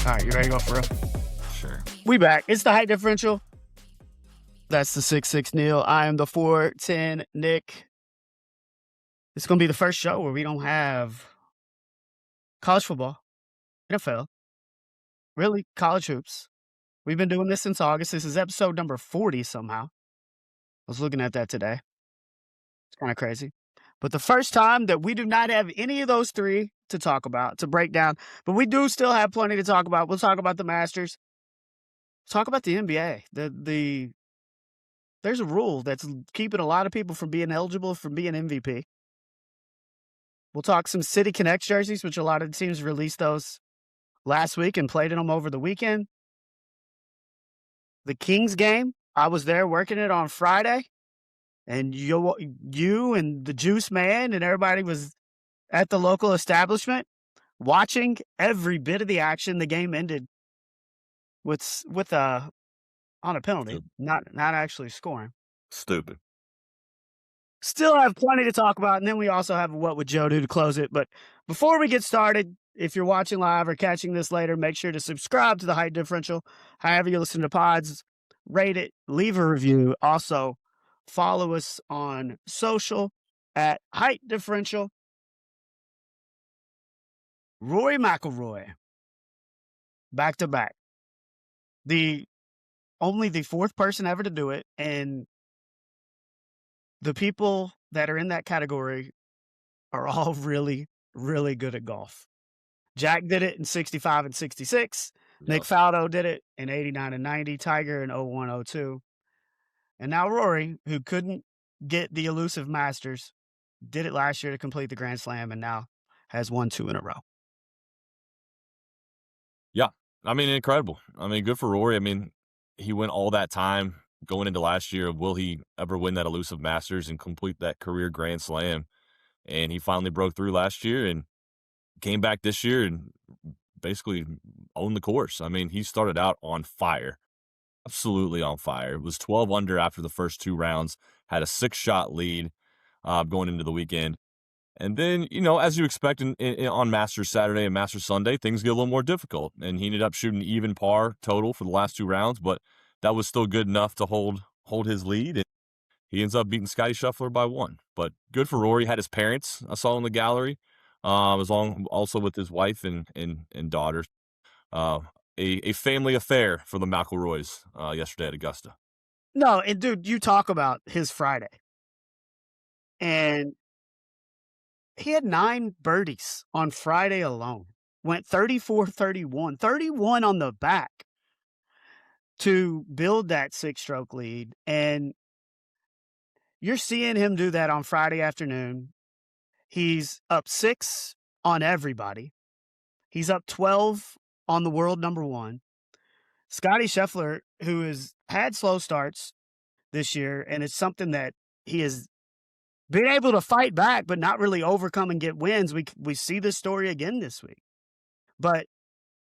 All right, you ready to go for real? Sure. We back. It's the Height Differential. That's the 6'6" Neil. I am the 4'10" Nick. It's going to be the first show where we don't have college football, NFL, really college hoops. We've been doing this since August. This is episode number 40 somehow. I was looking at that today. It's kind of crazy. But the first time that we do not have any of those three to talk about, to break down. But we do still have plenty to talk about. We'll talk about the Masters. Talk about the NBA. There's a rule that's keeping a lot of people from being eligible from being MVP. We'll talk some City Connects jerseys, which a lot of the teams released those last week and played in them over the weekend. The Kings game, I was there working it on Friday, and you and the Juice Man and everybody was at the local establishment watching every bit of the action. The game ended with on a penalty, not actually scoring. Stupid. Still have plenty to talk about, and then we also have What Would Joe Do to close it. But before we get started, if you're watching live or catching this later, make sure to subscribe to the Height Differential. However you listen to pods, rate it, leave a review. Also, follow us on social at Height Differential. Rory McIlroy, back to back. Only the fourth person ever to do it, and the people that are in that category are all really, really good at golf. Jack did it in 65 and 66. Yep. Nick Faldo did it in 89 and 90. Tiger in 01, 02. And now Rory, who couldn't get the elusive Masters, did it last year to complete the Grand Slam and now has won 2 in a row. Yeah. I mean, incredible. I mean, good for Rory. I mean, he went all that time going into last year. Will he ever win that elusive Masters and complete that career Grand Slam? And he finally broke through last year and came back this year and basically owned the course. I mean, he started out on fire, absolutely on fire. It was 12 under after the first 2 rounds, had a 6-shot lead going into the weekend. And then, you know, as you expect on Masters Saturday and Masters Sunday, things get a little more difficult. And he ended up shooting even par total for the last 2 rounds, but that was still good enough to hold his lead. And he ends up beating Scottie Scheffler by 1. But good for Rory. Had his parents, I saw in the gallery, also with his wife and daughters. A family affair for the McIlroys yesterday at Augusta. No, and dude, you talk about his Friday. And he had 9 birdies on Friday alone. Went 34-31. 31 on the back to build that 6-stroke lead. And you're seeing him do that on Friday afternoon. He's up 6 on everybody. He's up 12 on the world number 1. Scottie Scheffler, who has had slow starts this year, and it's something that he has been able to fight back, but not really overcome and get wins. We see this story again this week. But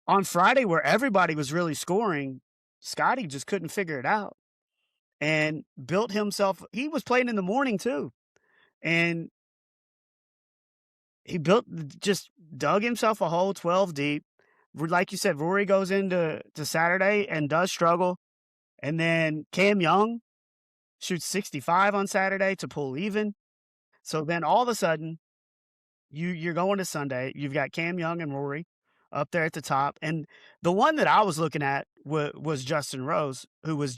on Friday, where everybody was really scoring, Scottie just couldn't figure it out and built himself. He was playing in the morning too. And he just dug himself a hole 12 deep. Like you said, Rory goes into Saturday and does struggle. And then Cam Young shoots 65 on Saturday to pull even. So then all of a sudden, you're going to Sunday. You've got Cam Young and Rory up there at the top. And the one that I was looking at was Justin Rose, who was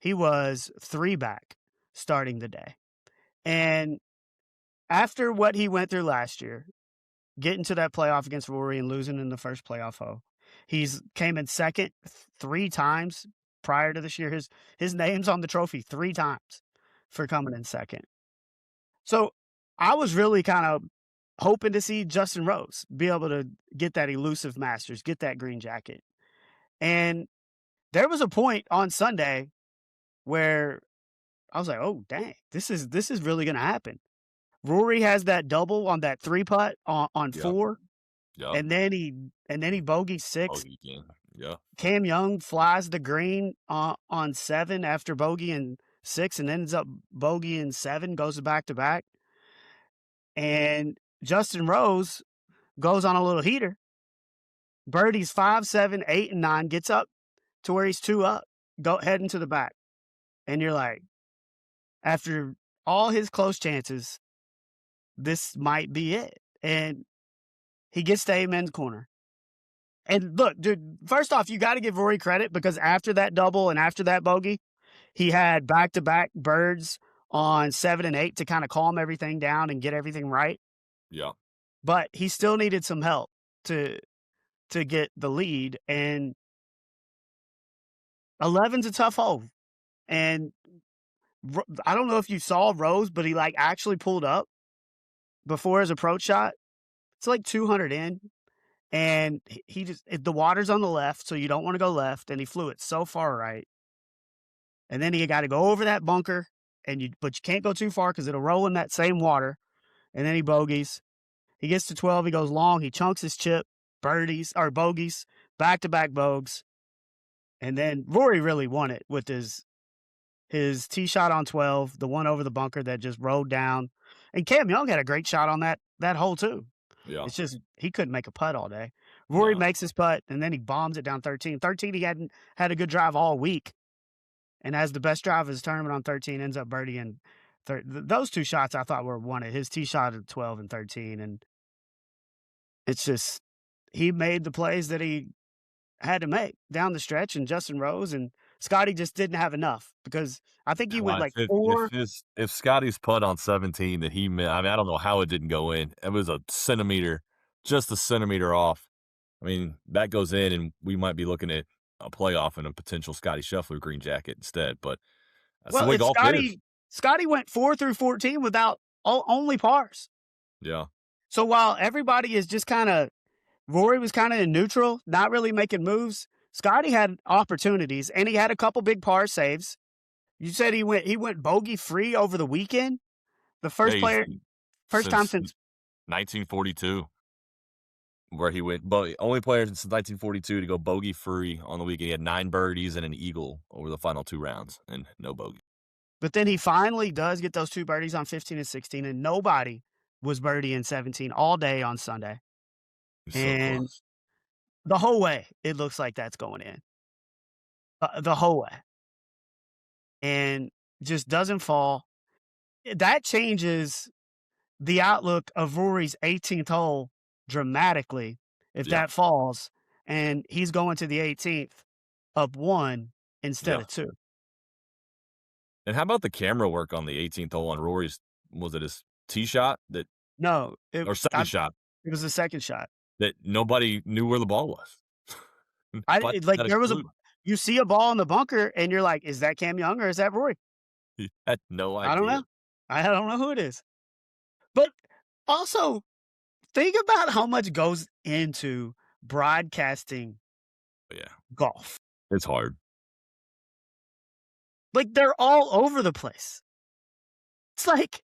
he was 3 back starting the day. And after what he went through last year, getting to that playoff against Rory and losing in the first playoff hole, he's came in second 3 times prior to this year. His name's on the trophy 3 times for coming in second. So I was really kind of hoping to see Justin Rose be able to get that elusive Masters, get that green jacket. And there was a point on Sunday where I was like, oh, dang, this is really going to happen. Rory has that double on that 3-putt on 4. Yep. And then he bogeys 6. Yeah. Cam Young flies the green on 7 after bogeying 6 and ends up bogeying 7, goes back to back. And Justin Rose goes on a little heater birdies 5, 7, 8, and 9, gets up to where he's 2 up, heading to the back. And you're like, after all his close chances, this might be it. And he gets to Amen's corner. And look, dude, first off, you got to give Rory credit because after that double and after that bogey, he had back-to-back birds on 7 and 8 to kind of calm everything down and get everything right. Yeah. But he still needed some help to get the lead. And 11's a tough hole. And I don't know if you saw Rose, but he like actually pulled up before his approach shot. It's like 200 in. And he just, the water's on the left, so you don't want to go left. And he flew it so far right. And then he got to go over that bunker, but you can't go too far because it'll roll in that same water. And then he bogeys. He gets to 12. He goes long. He chunks his chip, bogeys, back-to-back bogeys. And then Rory really won it with his tee shot on 12, the one over the bunker that just rolled down. And Cam Young had a great shot on that hole too. Yeah. It's just he couldn't make a putt all day. Rory makes his putt, and then he bombs it down 13. 13, he hadn't had a good drive all week. And has the best drive of his tournament on 13, ends up birdieing. Those two shots I thought were won it. His tee shot at 12 and 13. And it's just he made the plays that he had to make down the stretch, and Justin Rose and Scotty just didn't have enough because I think he went like four. If Scotty's putt on 17 that he missed, I mean, I don't know how it didn't go in. It was just a centimeter off. I mean, that goes in, and we might be looking at a playoff and a potential Scotty Scheffler green jacket instead. But that's the way golf is. Scotty went 4 through 14 without only pars. Yeah. So while everybody is just kind of, Rory was kind of in neutral, not really making moves, Scotty had opportunities, and he had a couple big par saves. You said he went bogey free over the weekend. The first time since 1942. Where he went, only player since 1942 to go bogey free on the weekend. He had 9 birdies and an eagle over the final 2 rounds, and no bogey. But then he finally does get those 2 birdies on 15 and 16, and nobody was birdieing 17 all day on Sunday. And close. The whole way, it looks like that's going in. The whole way. And just doesn't fall. That changes the outlook of Rory's 18th hole dramatically if that falls, and he's going to the 18th up 1 instead of 2. And how about the camera work on the 18th hole on Rory's? Was it his tee shot or second shot? It was the second shot that nobody knew where the ball was. You see a ball in the bunker, and you're like, "Is that Cam Young or is that Rory?" He had no idea. I don't know. I don't know who it is. But also, think about how much goes into broadcasting golf. It's hard. Like, they're all over the place. It's like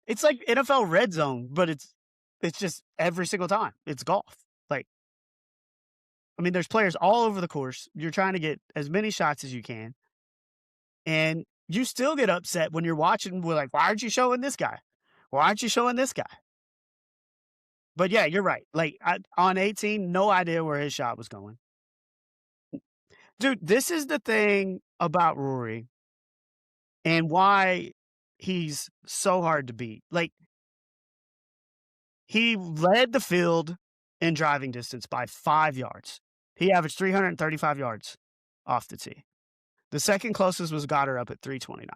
NFL Red Zone, but it's just every single time. It's golf. Like, I mean, there's players all over the course. You're trying to get as many shots as you can. And you still get upset when you're watching. We're like, why aren't you showing this guy? Why aren't you showing this guy? But yeah, you're right. Like, on 18, no idea where his shot was going. Dude, this is the thing about Rory and why he's so hard to beat. Like, he led the field in driving distance by 5 yards. He averaged 335 yards off the tee. The second closest was Goddard up at 329.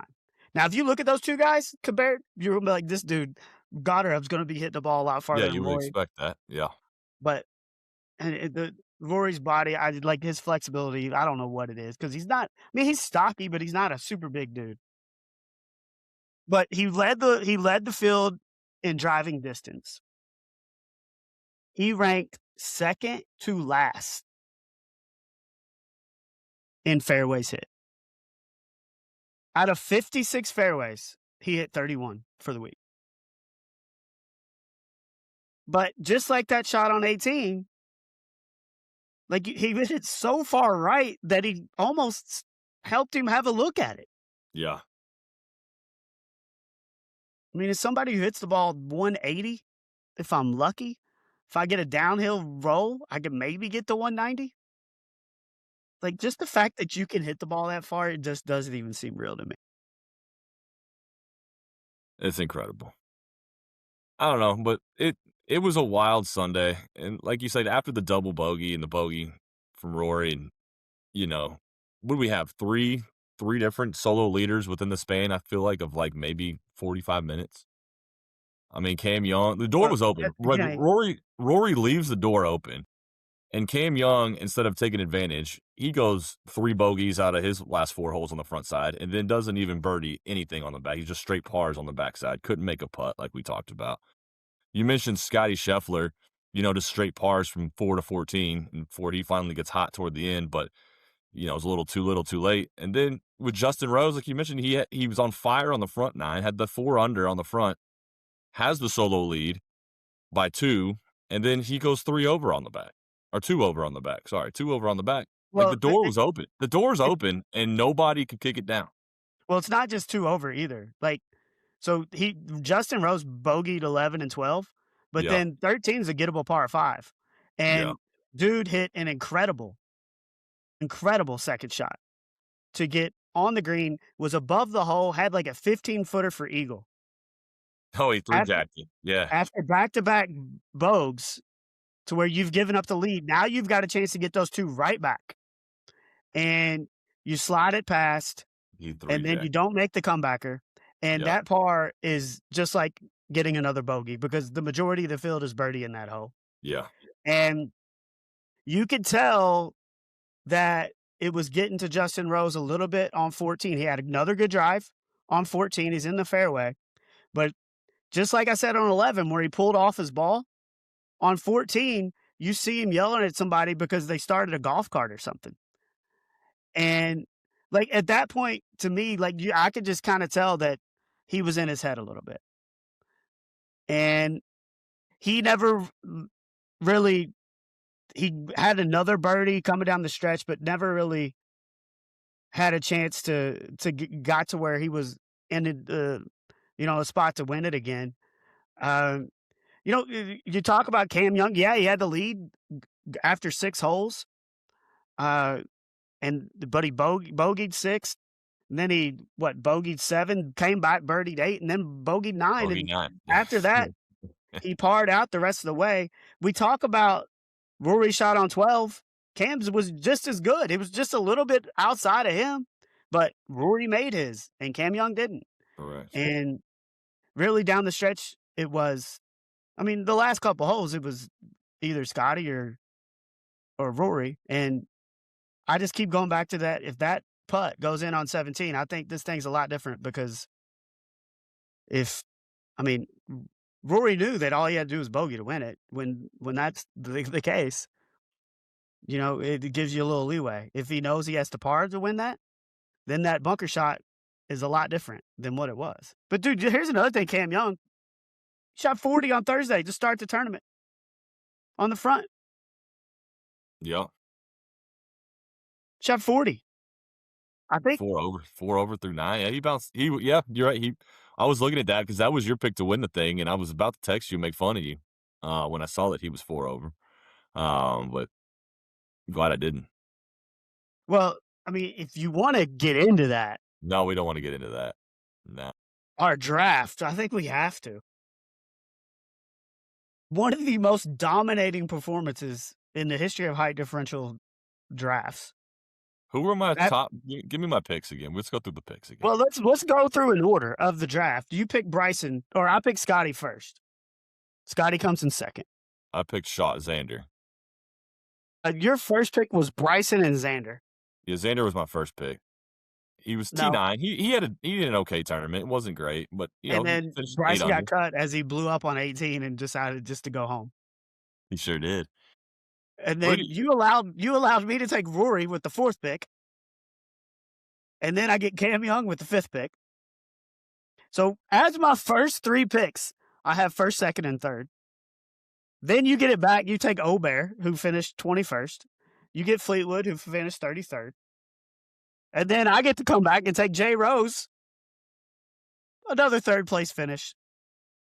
Now, if you look at those two guys compared, you're going to be like, this dude, Goddard's going to be hitting the ball a lot farther than Rory. Yeah, you would expect that, yeah. But Rory's body, I like his flexibility. I don't know what it is because he's not. I mean, he's stocky, but he's not a super big dude. But he led the field in driving distance. He ranked second to last in fairways hit. Out of 56 fairways, he hit 31 for the week. But just like that shot on 18, like he hit it so far right that he almost helped him have a look at it. Yeah. I mean, as somebody who hits the ball 180, if I'm lucky, If I get a downhill roll, I could maybe get to 190. Like, just the fact that you can hit the ball that far, it just doesn't even seem real to me. It's incredible. I don't know, but it was a wild Sunday, and like you said, after the double bogey and the bogey from Rory, and you know, what do we have? Three different solo leaders within the span, I feel like, of like maybe 45 minutes. I mean, Cam Young, the door Well, was open. Like yeah, Rory leaves the door open, and Cam Young, instead of taking advantage, he goes 3 bogeys out of his last 4 holes on the front side, and then doesn't even birdie anything on the back. He's just straight pars on the backside. Couldn't make a putt like we talked about. You mentioned Scotty Scheffler, just straight pars from 4 to 14 and before he finally gets hot toward the end, but it was a little too late. And then with Justin Rose, like you mentioned, he was on fire on the front 9, had the 4 under on the front, has the solo lead by 2, and then he goes 3 over on the back. Or 2 over on the back. Sorry, 2 over on the back. Like, the well, door was open. The door's it open, and nobody could kick it down. well, it's not just 2 over either. Like, so Justin Rose bogeyed 11 and 12, but Yeah, then 13 is a gettable par 5. yeah. And dude hit an incredible, incredible second shot to get on the green, was above the hole, had like a 15-footer for eagle. Oh, he After three-jacked it. Yeah. after back-to-back bogues to where you've given up the lead, now you've got a chance to get those 2 right back. And you slide it past, He and then you three-jacked. don't make the comebacker. And Yep. that par is just like getting another bogey because the majority of the field is birdie in that hole. Yeah. And you could tell that it was getting to Justin Rose a little bit on 14. He had another good drive on 14. He's in the fairway. But just like I said on 11, where he pulled off his ball, on 14, you see him yelling at somebody because they started a golf cart or something. And like at that point, to me, like I could just kind of tell that he was in his head a little bit. And he never really he had another birdie coming down the stretch, but never really had a chance got to where he was in a spot to win it again. Um, you talk about Cam Young. Yeah, he had the lead after 6 holes. But he bogeyed 6. And then he bogeyed 7, came back, birdied 8, and then bogeyed 9. Bogey And 9. Yeah. after that, he parred out the rest of the way. We talk about Rory shot on 12. Cam's was just as good. It was just a little bit outside of him, but Rory made his, and Cam Young didn't. Correct. And really down the stretch, it was, the last couple holes, it was either Scotty or Rory. And I just keep going back to that. If that putt goes in on 17, I think this thing's a lot different because Rory knew that all he had to do was bogey to win it. When that's the case, it gives you a little leeway. If he knows he has to par to win that, then that bunker shot is a lot different than what it was. But dude, here's another thing, Cam Young shot 40 on Thursday to start the tournament on the front. Yeah. Shot 40. I think 4 over through 9. Yeah, he bounced. Yeah, you're right. I was looking at that because that was your pick to win the thing, and I was about to text you and make fun of you when I saw that he was 4 over. But I'm glad I didn't. Well, if you want to get into that, No, we don't want to get into that. No. our draft, I think we have to. One of the most dominating performances in the history of height differential drafts. Who were my top? Give me my picks again. Let's go through the picks again. Well, let's go through an order of the draft. You pick Bryson, or I pick Scotty first. Scotty comes in second. I picked Xander. Your first pick was Bryson and Xander. Yeah, Xander was my first pick. He was T9. He had an okay tournament. It wasn't great, but and then finished Bryson 8 got under. cut as he blew up on 18 and decided just to go home. He sure did. And then you allowed me to take Rory with the 4th pick. And then I get Cam Young with the 5th pick. So as my first 3 picks, I have 1st, 2nd, and 3rd. Then you get it back. You take Obear, who finished 21st. You get Fleetwood, who finished 33rd. And then I get to come back and take Jay Rose, another 3rd place finish.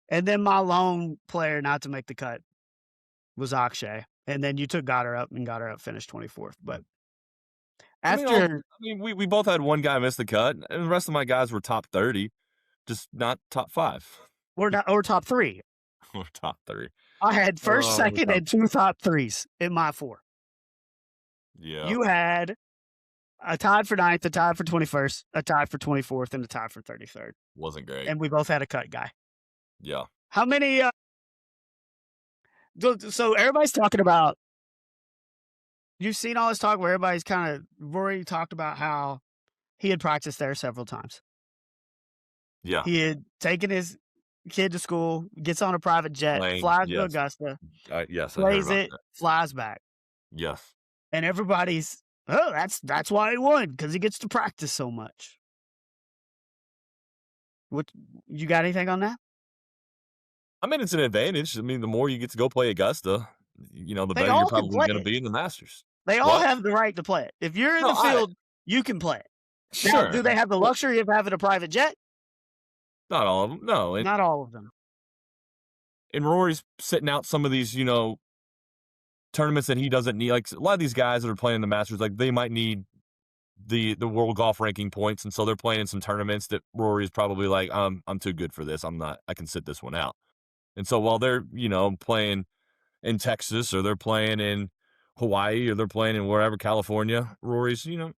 And then my lone player not to make the cut, was Akshay, and then you took Goddard up, and Goddard up finished 24th. But I after mean, we both had one guy miss the cut, and the rest of my guys were top 30, just not top 5 or top 3, or top 3. I had first, Oh, second, and 2 top 3s in my 4. yeah, You had a tied for 9th, a tied for 21st, a tied for 24th, and a tie for 33rd. wasn't great. And we both had a cut guy. Yeah. How many? So everybody's talking about. You've seen all this talk where everybody's kind of. Rory talked about how he had practiced there several times. Yeah. He had taken his kid to school, gets on a private jet, flies to Augusta, Yes, plays it, flies back. Yes. And everybody's, oh, that's why he won, because he gets to practice so much. What, you got anything on that? I mean, it's an advantage. I mean, the more you get to go play Augusta, the They better you're all can probably play going to it. be in the Masters. They all have the right to play it. If you're in No, the field, you can play it. Now, Sure. do they have the luxury of having a private jet? Not all of them. No. Not all of them. And Rory's sitting out some of these, tournaments that he doesn't need. Like a lot of these guys that are playing the Masters, like they might need the world golf ranking points, and so they're playing in some tournaments that Rory's probably like, I'm too good for this. I can sit this one out. And so while they're, playing in Texas, or they're playing in Hawaii, or they're playing in wherever, California, Rory's, taking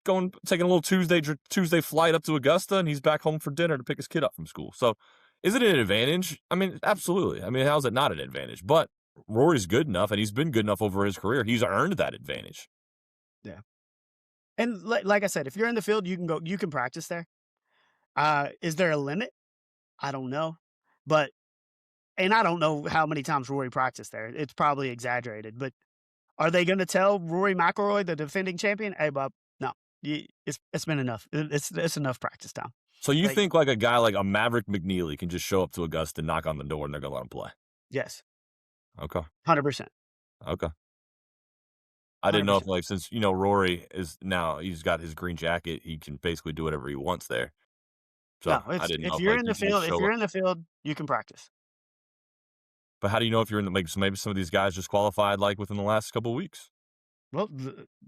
a little Tuesday flight up to Augusta, and he's back home for dinner to pick his kid up from school. So is it an advantage? I mean, absolutely. I mean, how's it not an advantage? But Rory's good enough, and he's been good enough over his career. He's earned that advantage. Yeah. And like I said, if you're in the field, you can practice there. Is there a limit? I don't know. And I don't know how many times Rory practiced there. It's probably exaggerated. But are they going to tell Rory McIlroy, the defending champion, hey, Bob, no, it's been enough. It's enough practice time. So you think like a guy like a Maverick McNeely can just show up to Augusta, knock on the door, and they're going to let him play? Yes. Okay. 100%. Okay. I didn't know if, 100%. like, since, Rory is now, he's got his green jacket, he can basically do whatever he wants there. So No, I didn't know if if, you're like, in you the can just field, show up. you can practice. But how do you know if you're in the, maybe some of these guys just qualified like within the last couple of weeks? Well,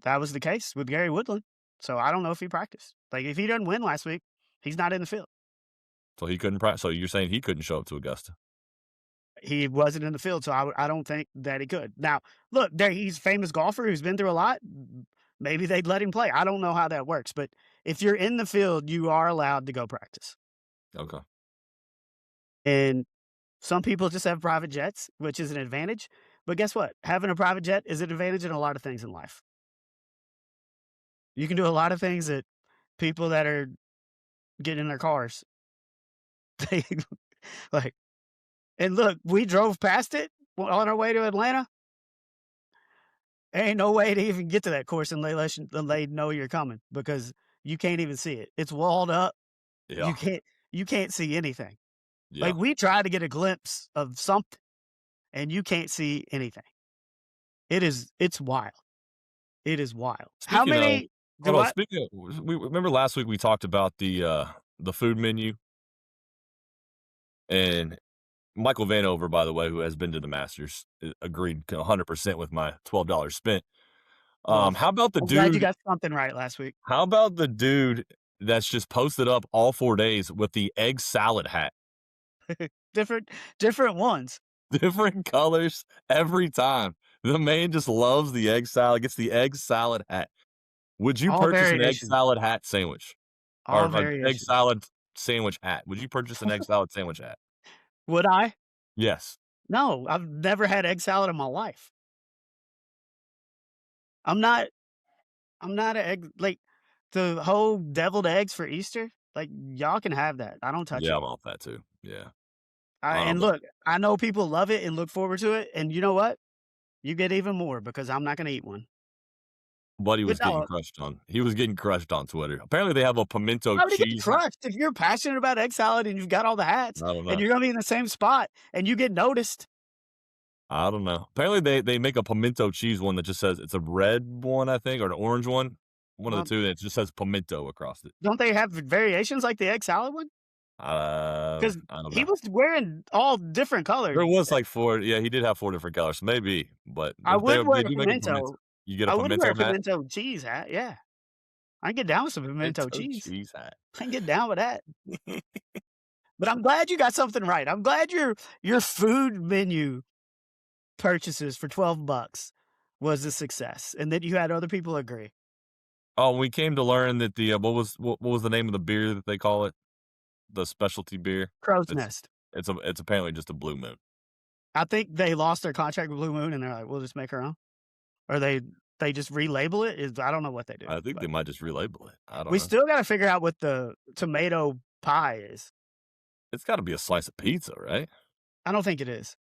that was the case with Gary Woodland. So I don't know if he practiced. Like, if he doesn't win last week, he's not in the field. So he couldn't practice. So you're saying he couldn't show up to Augusta? He wasn't in the field, so I don't think that he could. Now, look, he's a famous golfer who's been through a lot. Maybe they'd let him play. I don't know how that works. But if you're in the field, you are allowed to go practice. Okay. And some people just have private jets, which is an advantage. But guess what? Having a private jet is an advantage in a lot of things in life. You can do a lot of things that people that are getting in their cars, they like. And look, we drove past it on our way to Atlanta. There ain't no way to even get to that course and they know you're coming, because you can't even see it. It's walled up. Yeah. You can't see anything. Yeah. Like, we tried to get a glimpse of something, and you can't see anything. It's wild. It is wild. How many? Speaking of, we remember last week we talked about the food menu, and Michael Vanover, by the way, who has been to the Masters, agreed 100% with my $12 spent. Well, how about the I'm dude? glad you got something right last week. How about the dude that's just posted up all 4 days with the egg salad hat? Different ones. Different colors every time. The man just loves the egg salad, gets the egg salad hat. Would you purchase an egg salad hat sandwich? Or an egg salad sandwich hat? Would you purchase an egg salad sandwich hat? Would I? Yes. No, I've never had egg salad in my life. I'm not an egg, like, the whole deviled eggs for Easter. Like, y'all can have that. I don't touch it. Yeah, I'm off that too. Yeah. And look, I know people love it and look forward to it. And you know what? You get even more, because I'm not going to eat one. Buddy was getting crushed on. He was getting crushed on Twitter. Apparently, they have a pimento cheese. Crushed. If you're passionate about egg salad and you've got all the hats, I don't know, and you're going to be in the same spot and you get noticed. I don't know. Apparently, they make a pimento cheese one that just says, it's a red one, I think, or an orange one. One of the two that just says pimento across it. Don't they have variations like the egg salad one? Because I don't he know. was wearing all different There colored. was, like, 4 yeah, he did have 4 different colors, maybe, but I if would they wear a do make a pimento pimento. you get a I would wear pimento a hat? pimento cheese hat, yeah. I can get down with some pimento Pimento cheese. cheese hat. I can get down with that. But I'm glad you got something right. I'm glad your food menu purchases for 12 bucks was a success, and that you had other people agree. Oh, we came to learn that the, what was the name of the beer that they call it? The specialty beer? Crow's It's Nest. it's apparently just a Blue Moon. I think they lost their contract with Blue Moon, and they're like, "We'll just make our own." Or they just relabel it, is I don't know what they do, I think they but might just relabel it. I don't we know. still gotta figure out what the tomato pie is. It's gotta be a slice of pizza, right? I don't think it is.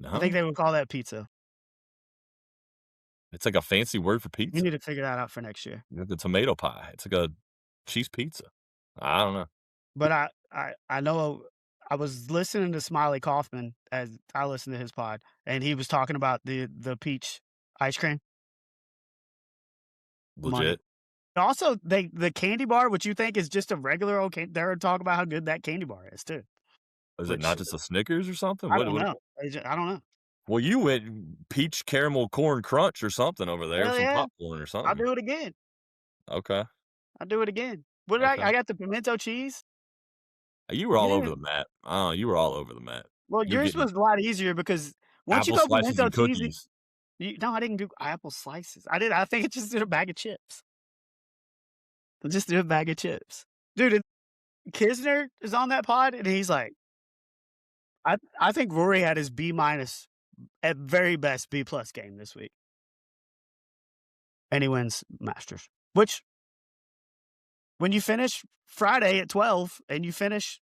I think No? they would call that pizza. It's like a fancy word for You pizza. need to figure that out for next year. The tomato pie. It's like a cheese pizza. I don't know. But I know I was listening to Smiley Kaufman as I listened to his pod, and he was talking about the peach ice cream money. Legit. Also, the candy bar, which you think is just a regular old candy, they're talking about how good that candy bar is too, Is it not which just a Snickers or something? I What don't what know. I don't know. well, you went peach caramel corn crunch or something over there, Hell some yeah. popcorn or I'll something. do it again. Okay, I'll do it again. What did okay. I got the pimento cheese? You were You all over didn't the map. Oh, you were all over the map. well, You're yours getting was a lot easier because once you apple go slices pimento and cheese, cookies. no, I didn't do apple slices. I think it just did a bag of chips. I just did a bag of chips. Dude, and Kisner is on that pod, and he's like, I think Rory had his B minus at very best B plus game this week. And he wins Masters. Which when you finish Friday at 12 and you finish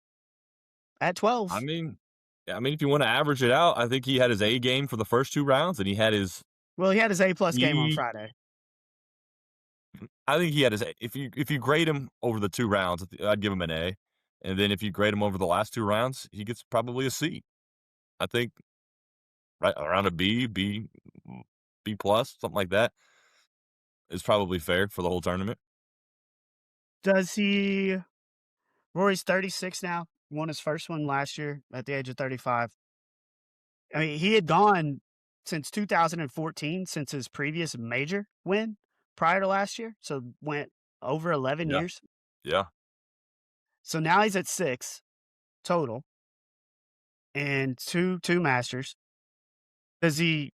at I 12, mean if you wanna average it out, I think he had his A game for the first 2 rounds, and he had his well, he had his A plus game on E Friday. I think he had his A. If you grade him over the 2 rounds, I'd give him an A, and then if you grade him over the last 2 rounds, he gets probably a C. I think right around a B plus, something like that is probably fair for the whole tournament. Does he Rory's 36 now, won his first one last year at the age of 35. I mean, he had gone since 2014, since his previous major win prior to last year, so went over 11 Yeah, years. yeah. So now he's at 6 total and two Masters. Does he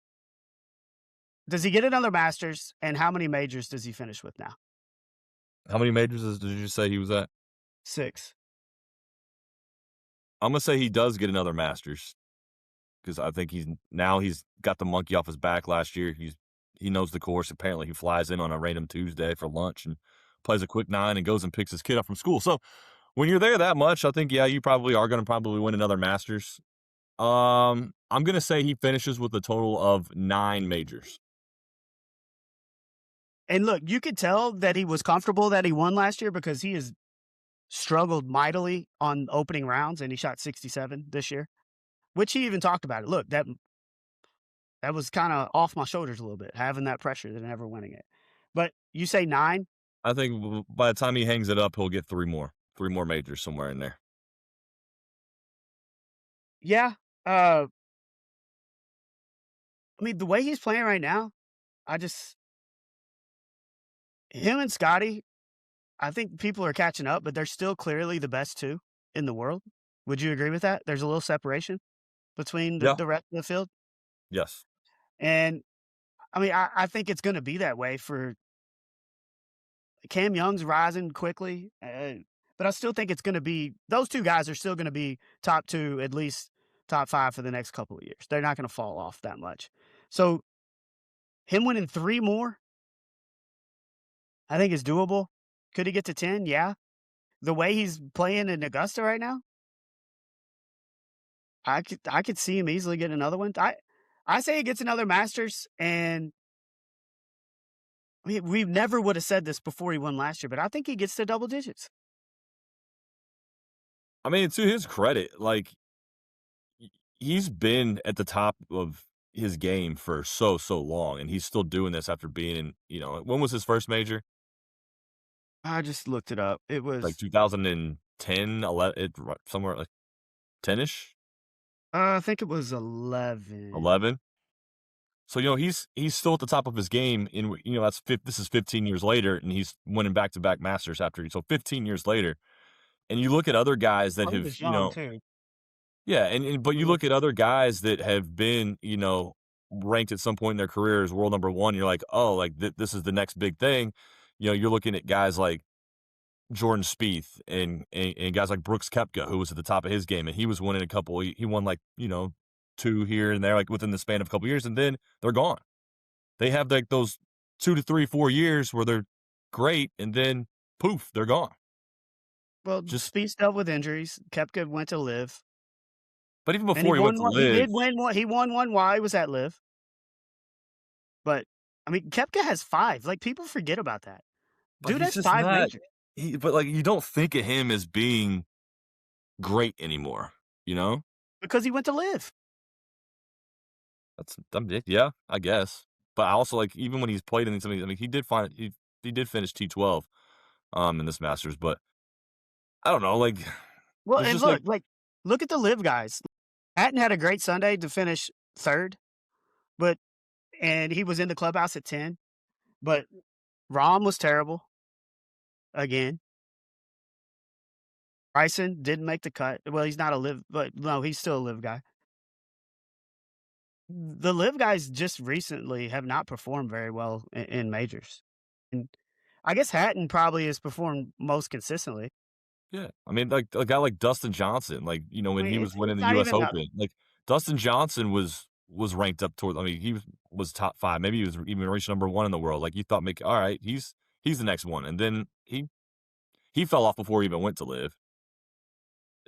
get another Masters, and how many majors does he finish with now? How many majors did you say he was at? 6. I'm gonna say he does get another Masters because I think he's got the monkey off his back last year. He knows the course. Apparently, he flies in on a random Tuesday for lunch and plays a quick 9 and goes and picks his kid up from school. So when you're there that much, I think, yeah, you probably are gonna probably win another Masters. I'm gonna say he finishes with a total of 9 majors. And look, you could tell that he was comfortable that he won last year because he has struggled mightily on opening rounds, and he shot 67 this year, which he even talked about it. Look, that was kinda off my shoulders a little bit, having that pressure than never winning it. But you say 9? I think by the time he hangs it up, he'll get 3 more majors somewhere in there. Yeah. I mean, the way he's playing right now, I just him and Scotty, I think people are catching up, but they're still clearly the best 2 in the world. Would you agree with that? There's a little separation between Yeah. the rest of the field? Yes. And, I mean, I think it's gonna be that way for Cam Young's rising quickly, but I still think it's gonna be those 2 guys are still gonna be top 2, at least top 5 for the next couple of years. They're not gonna fall off that much. So, him winning 3 more, I think is doable. Could he get to 10? Yeah. The way he's playing in Augusta right now, I could see him easily getting another one. I say he gets another Masters, and we never would have said this before he won last year, but I think he gets to double digits. I mean, to his credit, like he's been at the top of his game for so long, and he's still doing this after being in. When was his first major? I just looked it up. It Like was 2000 10, 11, somewhere like 10ish, I think it was 11. 11. So, he's still at the top of his game this is 15 years later, and he's winning back-to-back Masters after, so 15 years later. And you look at other guys that Oh, he have, was young too. yeah, but you look at other guys that have been, ranked at some point in their career as world number 1, you're like, "Oh, like, this is the next big thing." You're looking at guys like Jordan Spieth and guys like Brooks Koepka, who was at the top of his game, and he was winning he won, like, 2 here and there, like, within the span of a couple years, and then they're gone. They have, like, those 2 to 3, 4 years where they're great, and then poof, they're gone. Well, Just Spieth dealt with injuries. Koepka went to Live, but even and he before he went won to one. He Live, did win one. He won one while he was at Live. But I mean, Koepka has 5. Like people forget about that. but Dude he's has just 5 not majors but, like, you don't think of him as being great anymore, you know? because he went to Live. Yeah, I guess. But I also, like, even when he's played in some of these, I mean, he did finish T12, in this Masters, but I don't know, like, Well, there's and just, like, look at the Live guys. Hatton had a great Sunday to finish 3rd, but and he was in the clubhouse at 10. But Rahm was terrible again. Bryson didn't make the cut. Well, he's not a Live, but no, he's still a Live guy. The Live guys just recently have not performed very well in majors, and I guess Hatton probably has performed most consistently. yeah. I mean, like, a guy like Dustin Johnson, like, I when mean, he was winning it's the not US even a Open, like, Dustin Johnson was ranked up toward I mean, he was top 5, maybe he was even ranked number 1 in the world, like, you thought, make alright, he's the next one, and then he fell off before he even went to Live.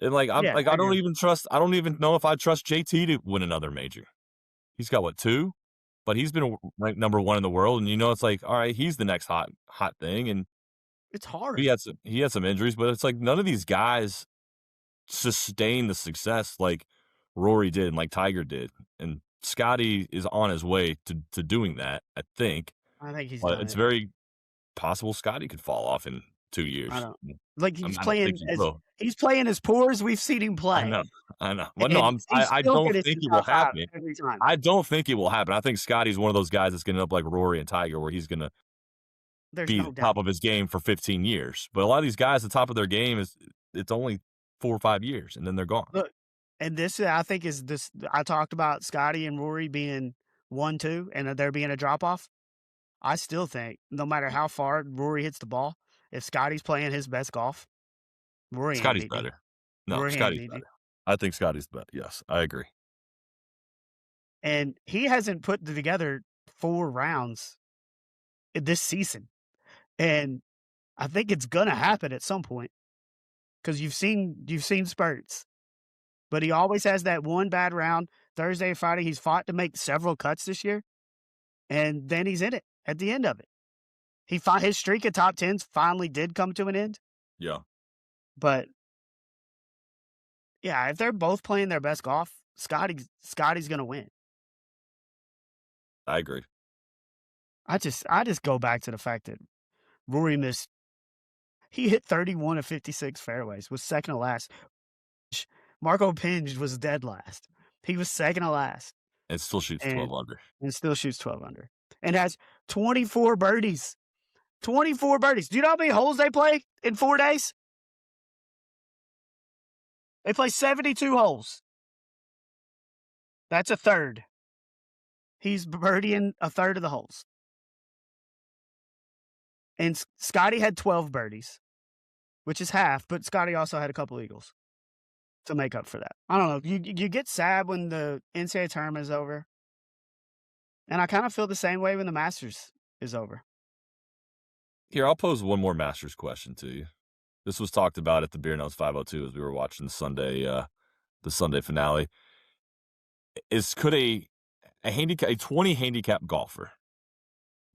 And, like, yeah, I agree. I don't even know if I trust JT to win another major. He's got what, 2? But he's been ranked number 1 in the world, and it's like, alright, he's the next hot thing, and It's hard. he had some injuries, but it's like none of these guys sustain the success like Rory did and like Tiger did, and Scotty is on his way to doing that, I think, I think he's but done it's it. very possible Scotty could fall off in 2 I years. don't like I don't think he will. he's playing as poor as we've seen him I know, play, I know. But no, and he's I still don't think finishing it will top 5 happen. every time. I don't think it will happen. I think Scotty's one of those guys that's gonna end up like Rory and Tiger, where he's gonna There's be no the top doubt. of his game for 15 years. But a lot of these guys, the top of their game it's only 4 or 5 years, and then they're gone. Look, and this I think is this I talked about Scotty and Rory being 1, 2, and there being a drop off. I still think no matter how far Rory hits the ball, if Scotty's playing his best golf, Rory ain't Scotty's beating you. better. No, Rory ain't Scotty's beating you. better. I think Scotty's better. Yes, I agree. And he hasn't put together 4 rounds this season. And I think it's gonna happen at some point because you've seen spurts. But he always has that one bad round. Thursday and Friday, he's fought to make several cuts this year, and then he's in it at the end of it. His streak of top 10s finally did come to an end, Yeah, but yeah, if they're both playing their best golf, Scotty's gonna win. I agree. I just go back to the fact that Rory missed he hit 31 of 56 fairways, was second to last. Marco Pinge was dead last. He was second to last And still shoots and 12 under. still shoots 12 under and has 24 birdies. 24 birdies. Do you know how many holes they play in 4 days? They play 72 holes. That's a third. He's birdieing a third of the holes. And Scotty had 12 birdies, which is half, but Scotty also had a couple eagles to make up for that. I don't know. You get sad when the NCAA tournament is over. And I kind of feel the same way when the Masters is over. Here, I'll pose one more Masters question to you. This was talked about at the Beer Notes 502 as we were watching the Sunday finale. Could a 20 handicap golfer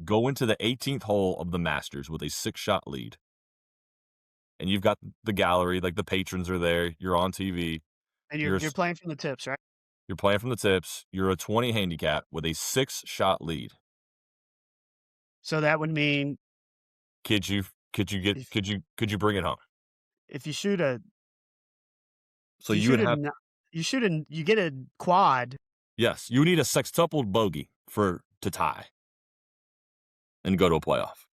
go into the 18th hole of the Masters with a 6-shot lead? And you've got the gallery, like the patrons are there, you're on TV, And you're you're playing from the tips, right? you're playing from the tips, you're a 20 handicap with a 6-shot lead. So that would mean Could you if bring it home? if you shoot a So you would have you get a quad. yes, you need a sextuple bogey to tie and go to a playoff.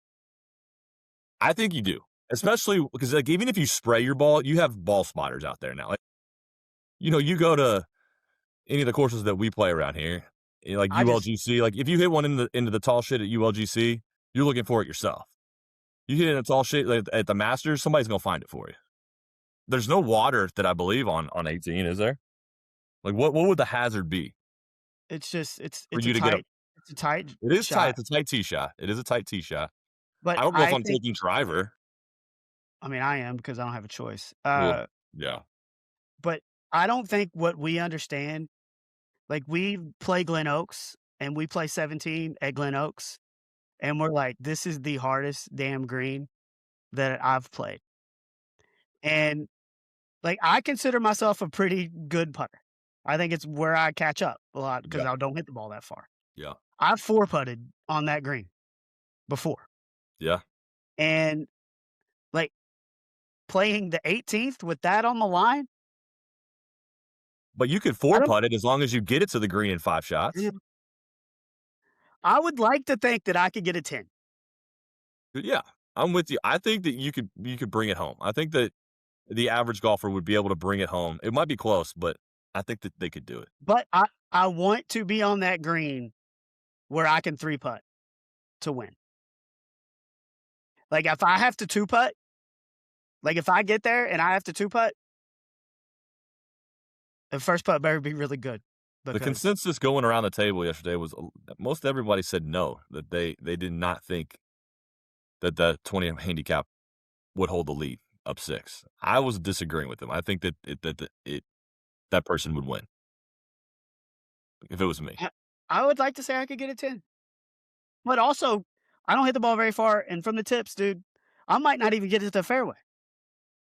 I think you do, especially because like even if you spray your ball, you have ball spotters out there now. Like, you go to any of the courses that we play around here, like I just ULGC. Like if you hit one into the tall shit at ULGC, you're looking for it yourself. You hit it in the tall shit like, at the Masters, somebody's gonna find it for you. There's no water that I believe on 18, is there? Like what would the hazard be it's just for you to get a? it's a tight It is tight. shot, It's a tight tee shot. It is a tight tee shot. but I don't know if I I'm think taking driver. I mean, I am because I don't have a choice. Well, yeah, But I don't think what we understand, like we play Glen Oaks and we play 17 at Glen Oaks, and we're like, this is the hardest damn green that I've played. And like I consider myself a pretty good putter. I think it's where I catch up a lot because yeah, I don't hit the ball that far. yeah, I've four putted on that green before. yeah. And like playing the 18th with that on the line, But you could I four don't putt it as long as you get it to the green in 5 shots. I would like to think that I could get a 10. But yeah, I'm with you. I think that you could bring it home. I think that the average golfer would be able to bring it home. It might be close, but I think that they could do it. But I want to be on that green where I can three putt to win. Like if I have to two putt, like if I get there and I have to two putt, the first putt better be really good. The Because consensus going around the table yesterday was most everybody said no, that they did not think that the 20 handicap would hold the lead up 6. I was disagreeing with them. I think that that person would win if it was me. I would like to say I could get a 10. But also, I don't hit the ball very far, and from the tips, dude, I might not even get it to the fairway.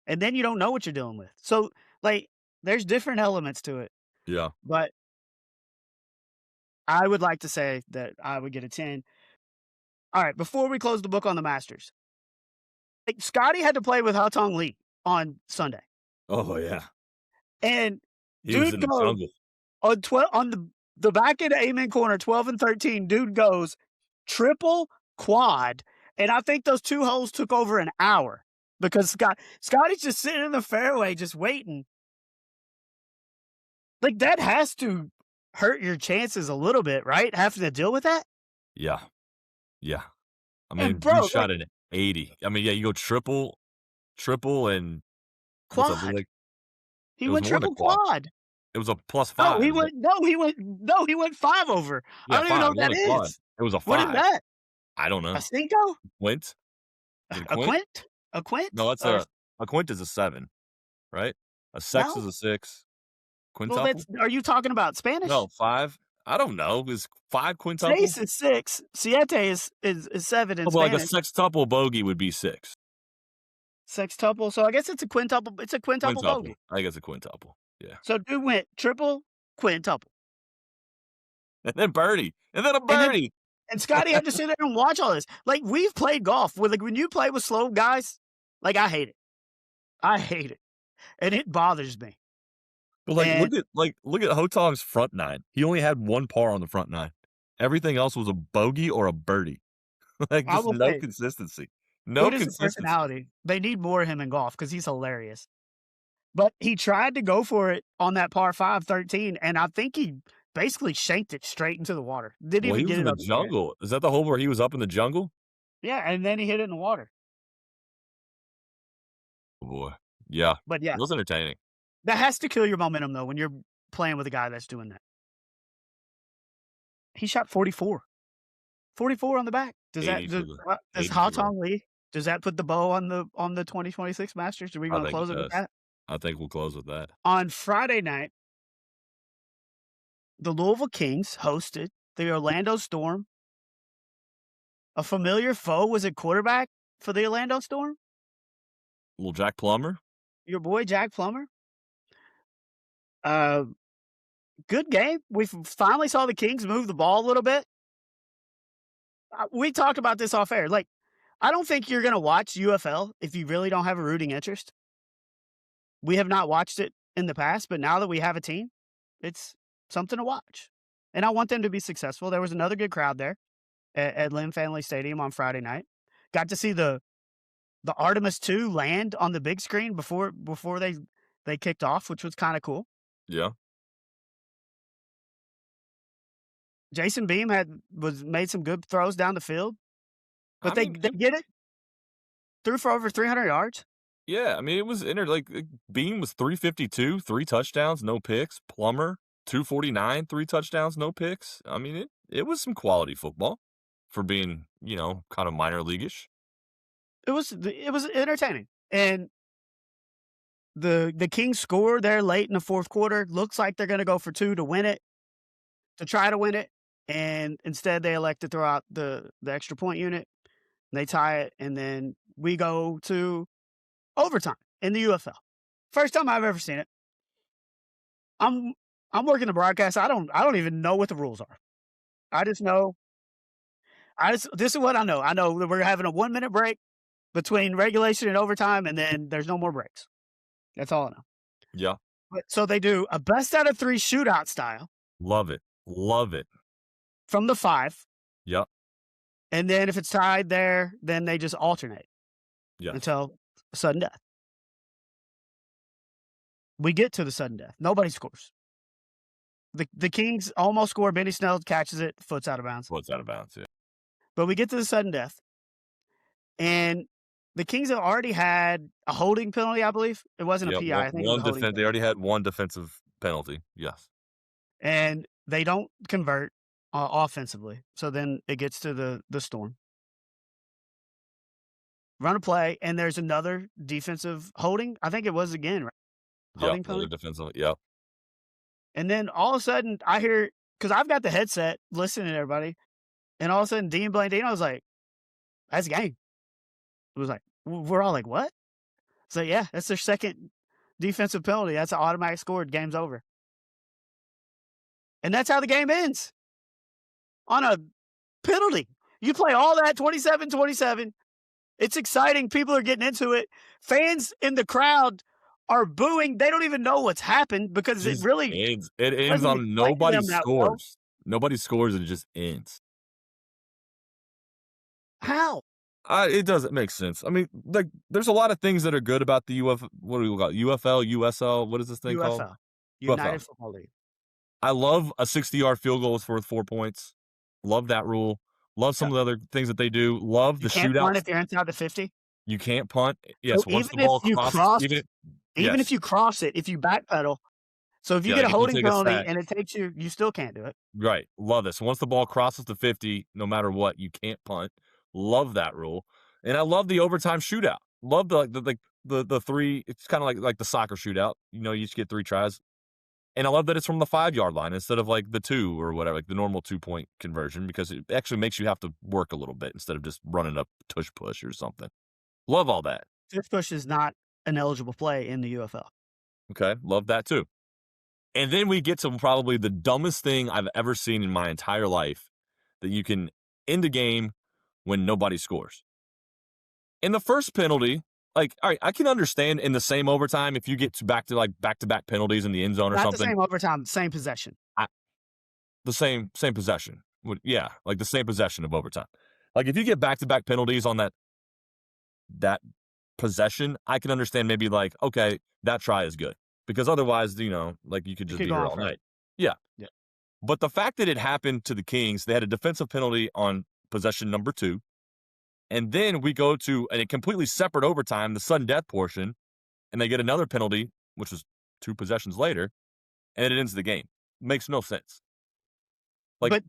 And then you don't know what you're dealing with. So, like, there's different elements to it. Yeah. But I would like to say that I would get a 10. All right, before we close the book on the Masters, like Scotty had to play with Haotong Lee on Sunday. Oh yeah. And He was dude in the goes jungle. on 12 on the back end of Amen corner, 12 and 13, dude goes triple quad. And I think those 2 holes took over an hour because Scotty's just sitting in the fairway just waiting. Like that has to hurt your chances a little bit, right? Having to deal with that. Yeah. Yeah. I mean, And bro, you shot like, an 80. I mean, yeah, you go triple, and what's up? quad. He It was went more than a triple quad. quad. It was a plus No, 5. he went 5 over. I Yeah, don't even know 5. what It that wasn't a quad. is. It was a What is 5. that? I don't A know. Cinco? Quint? Is it a A quint? quint? A quint? No, that's Or a quint is a 7, right? A sex is no? a 6. Well, Quintuple? are you talking about No, Spanish? 5. I don't know. Is 5 quintuple? Seis is 6. Siete is 7 in Oh, but like a Spanish. sextuple bogey would be 6. Sextuple. So I guess it's a quintuple. It's a quintuple Quintuple. bogey. I think it's a quintuple. Yeah. So dude went triple, quintuple. And then birdie. And then a And then birdie. and Scotty had to sit there and watch all this. Like we've played golf with like when you play with slow guys, like I hate it. I hate it. And it bothers me. But like And look at Hotong's front 9. He only had 1 par on the front 9. Everything else was a bogey or a birdie. Like I just will no say, consistency. No dude is a consistency. personality. They need more of him in golf because he's hilarious. But he tried to go for it on that par 5, 13, and I think he basically shanked it straight into the water. Didn't Well, he even was get in it the up in the air. jungle. Is that the hole where he was up in the jungle? Yeah, and then he hit it in the water. Oh boy. Yeah. But It yeah, was entertaining. that has to kill your momentum though when you're playing with a guy that's doing that. He shot 44. 44 on the back. Does 80 for does the 80 for the Haotong Lee, does that put the bow on the 2026 Masters? Do we I want to think it close it with does. that? I think we'll close with that. On Friday night, the Louisville Kings hosted the Orlando Storm. A familiar foe was at quarterback for the Orlando Storm. Little Jack Plummer. Your boy Jack Plummer. Good game. We finally saw the Kings move the ball a little bit. We talked about this off air. Like, I don't think you're going to watch UFL if you really don't have a rooting interest. We have not watched it in the past, but now that we have a team, it's something to watch. And I want them to be successful. There was another good crowd there at Lynn Family Stadium on Friday night. Got to see the Artemis 2 land on the big screen before they kicked off, which was kind of cool. Yeah. Jason Beam made some good throws down the field, but they get it threw for over 300 yards. Yeah, I mean, it was Beam was 352, 3 touchdowns, no picks. Plummer, 249, 3 touchdowns, no picks. I mean, it was some quality football for being, kind of minor leaguish. It was entertaining. And the Kings score there late in the fourth quarter. Looks like they're going to go for 2 to win it, to try to win it. And instead they elect to throw out the extra point unit. They tie it, and then we go to overtime in the UFL. First time I've ever seen it. I'm working the broadcast. I don't even know what the rules are. I just know. This is what I know. I know that we're having a 1-minute break between regulation and overtime, and then there's no more breaks. That's all I know. Yeah. But so they do a best out of 3 shootout style. Love it. Love it. From the 5. Yep. And then if it's tied there, then they just alternate. Yeah. Until sudden death. We get to the sudden death. Nobody scores. The Kings almost score. Benny Snell catches it. Foot's out of bounds. Foot's out of bounds, yeah. But we get to the sudden death. And the Kings have already had a holding penalty, I believe. It wasn't a PI. I think they already had one defensive penalty. Yes. And they don't convert offensively. So then it gets to the Storm. Run a play, and there's another defensive holding. I think it was again, right? Holding penalty. Defensive, yeah. And then all of a sudden, I hear, because I've got the headset listening to everybody, and all of a sudden, Dean Blandino was like, "That's game." It was like, we're all like, "What?" So yeah, that's their second defensive penalty. That's an automatic score. Game's over. And that's how the game ends. On a penalty. You play all that 27-27. It's exciting. People are getting into it. Fans in the crowd are booing. They don't even know what's happened because it ends on nobody scores. Nobody scores and it just ends. How? It doesn't make sense. I mean, there's a lot of things that are good about the what do we got? UFL, USL. What is this thing called? United Football League. I love a 60-yard field goal is worth 4 points. Love that rule. Love some of the other things that they do. Love the shootout. You can't punt if you're inside the 50. You can't punt. Yes, so once the ball crosses. Even if you cross it, if you backpedal. So if you get a holding penalty and it takes you still can't do it. Right. Love this. Once the ball crosses the 50, no matter what, you can't punt. Love that rule. And I love the overtime shootout. Love the 3. It's kind of like the soccer shootout. You just get 3 tries. And I love that it's from the 5-yard line instead of the 2 or whatever, like the normal 2-point conversion, because it actually makes you have to work a little bit instead of just running up tush push or something. Love all that. Tush push is not an eligible play in the UFL. Okay. Love that too. And then we get to probably the dumbest thing I've ever seen in my entire life, that you can end a game when nobody scores. In the first penalty, all right, I can understand in the same overtime if you get back-to-back penalties in the end zone or something. Not the same overtime, same possession. The same possession. Yeah, the same possession of overtime. If you get back-to-back penalties on that possession, I can understand maybe okay, that try is good. Because otherwise, you could just be here all night. Yeah. But the fact that it happened to the Kings, they had a defensive penalty on possession number 2. And then we go to a completely separate overtime, the sudden death portion, and they get another penalty, which was 2 possessions later, and it ends the game. Makes no sense. But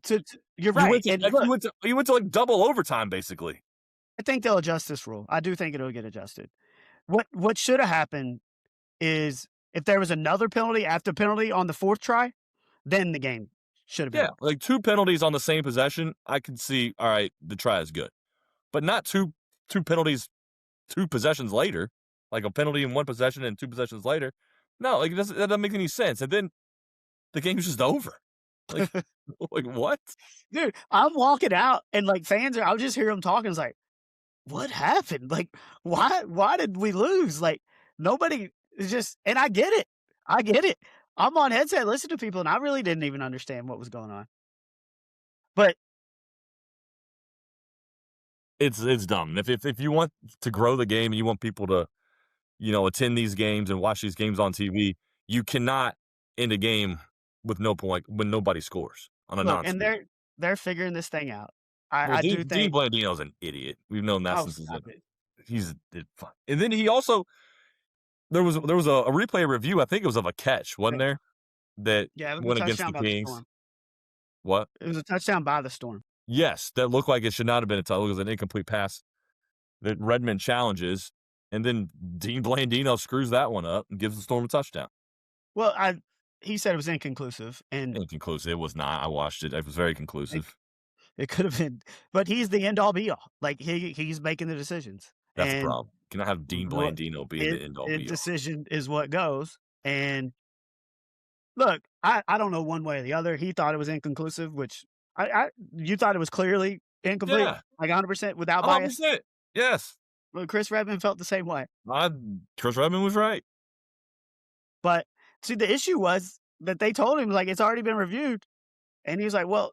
you're right. You went to double overtime, basically. I think they'll adjust this rule. I do think it'll get adjusted. What should have happened is if there was another penalty after penalty on the 4th try, then the game should have been. Yeah, 2 penalties on the same possession, I can see, all right, the try is good. But not two penalties 2 possessions later, like a penalty in 1 possession and 2 possessions later. No, that doesn't make any sense. And then the game's just over. What? Dude, I'm walking out and fans I'll just hear them talking. It's what happened? Why did we lose? Nobody, It's just, and I get it. I get it. I'm on headset listening to people, and I really didn't even understand what was going on. But It's dumb. If you want to grow the game and you want people to, attend these games and watch these games on TV, you cannot end a game with no point when nobody scores on a look, and non-score. they're figuring this thing out. Well, I do Dean think, Blandino's an idiot. We've known that oh, since stop it. he's and then he also there was a replay review, I think it was of a catch, wasn't Hey, there? That yeah, it was a went against touchdown the by the Kings. Storm. What? It was a touchdown by the Storm. Yes, that looked like it should not have been a touchdown. It was an incomplete pass that Redmond challenges, and then Dean Blandino screws that one up and gives the Storm a touchdown. Well, he said it was inconclusive, and Inconclusive. It was not. I watched it. It was very it conclusive. it could have been, but he's the end all be all. Like, he's making the decisions, That's the and problem. Can I have Dean what Blandino being his the end all his be all? decision is what goes, and look, I don't know one way or the other. He thought it was inconclusive, which you thought it was clearly incomplete, Yeah, like 100% without bias? 100%. Yes. Well, Chris Redman felt the same way. I Chris Redmond was right. But see, the issue was that they told him, like, it's already been reviewed. And he was like, well,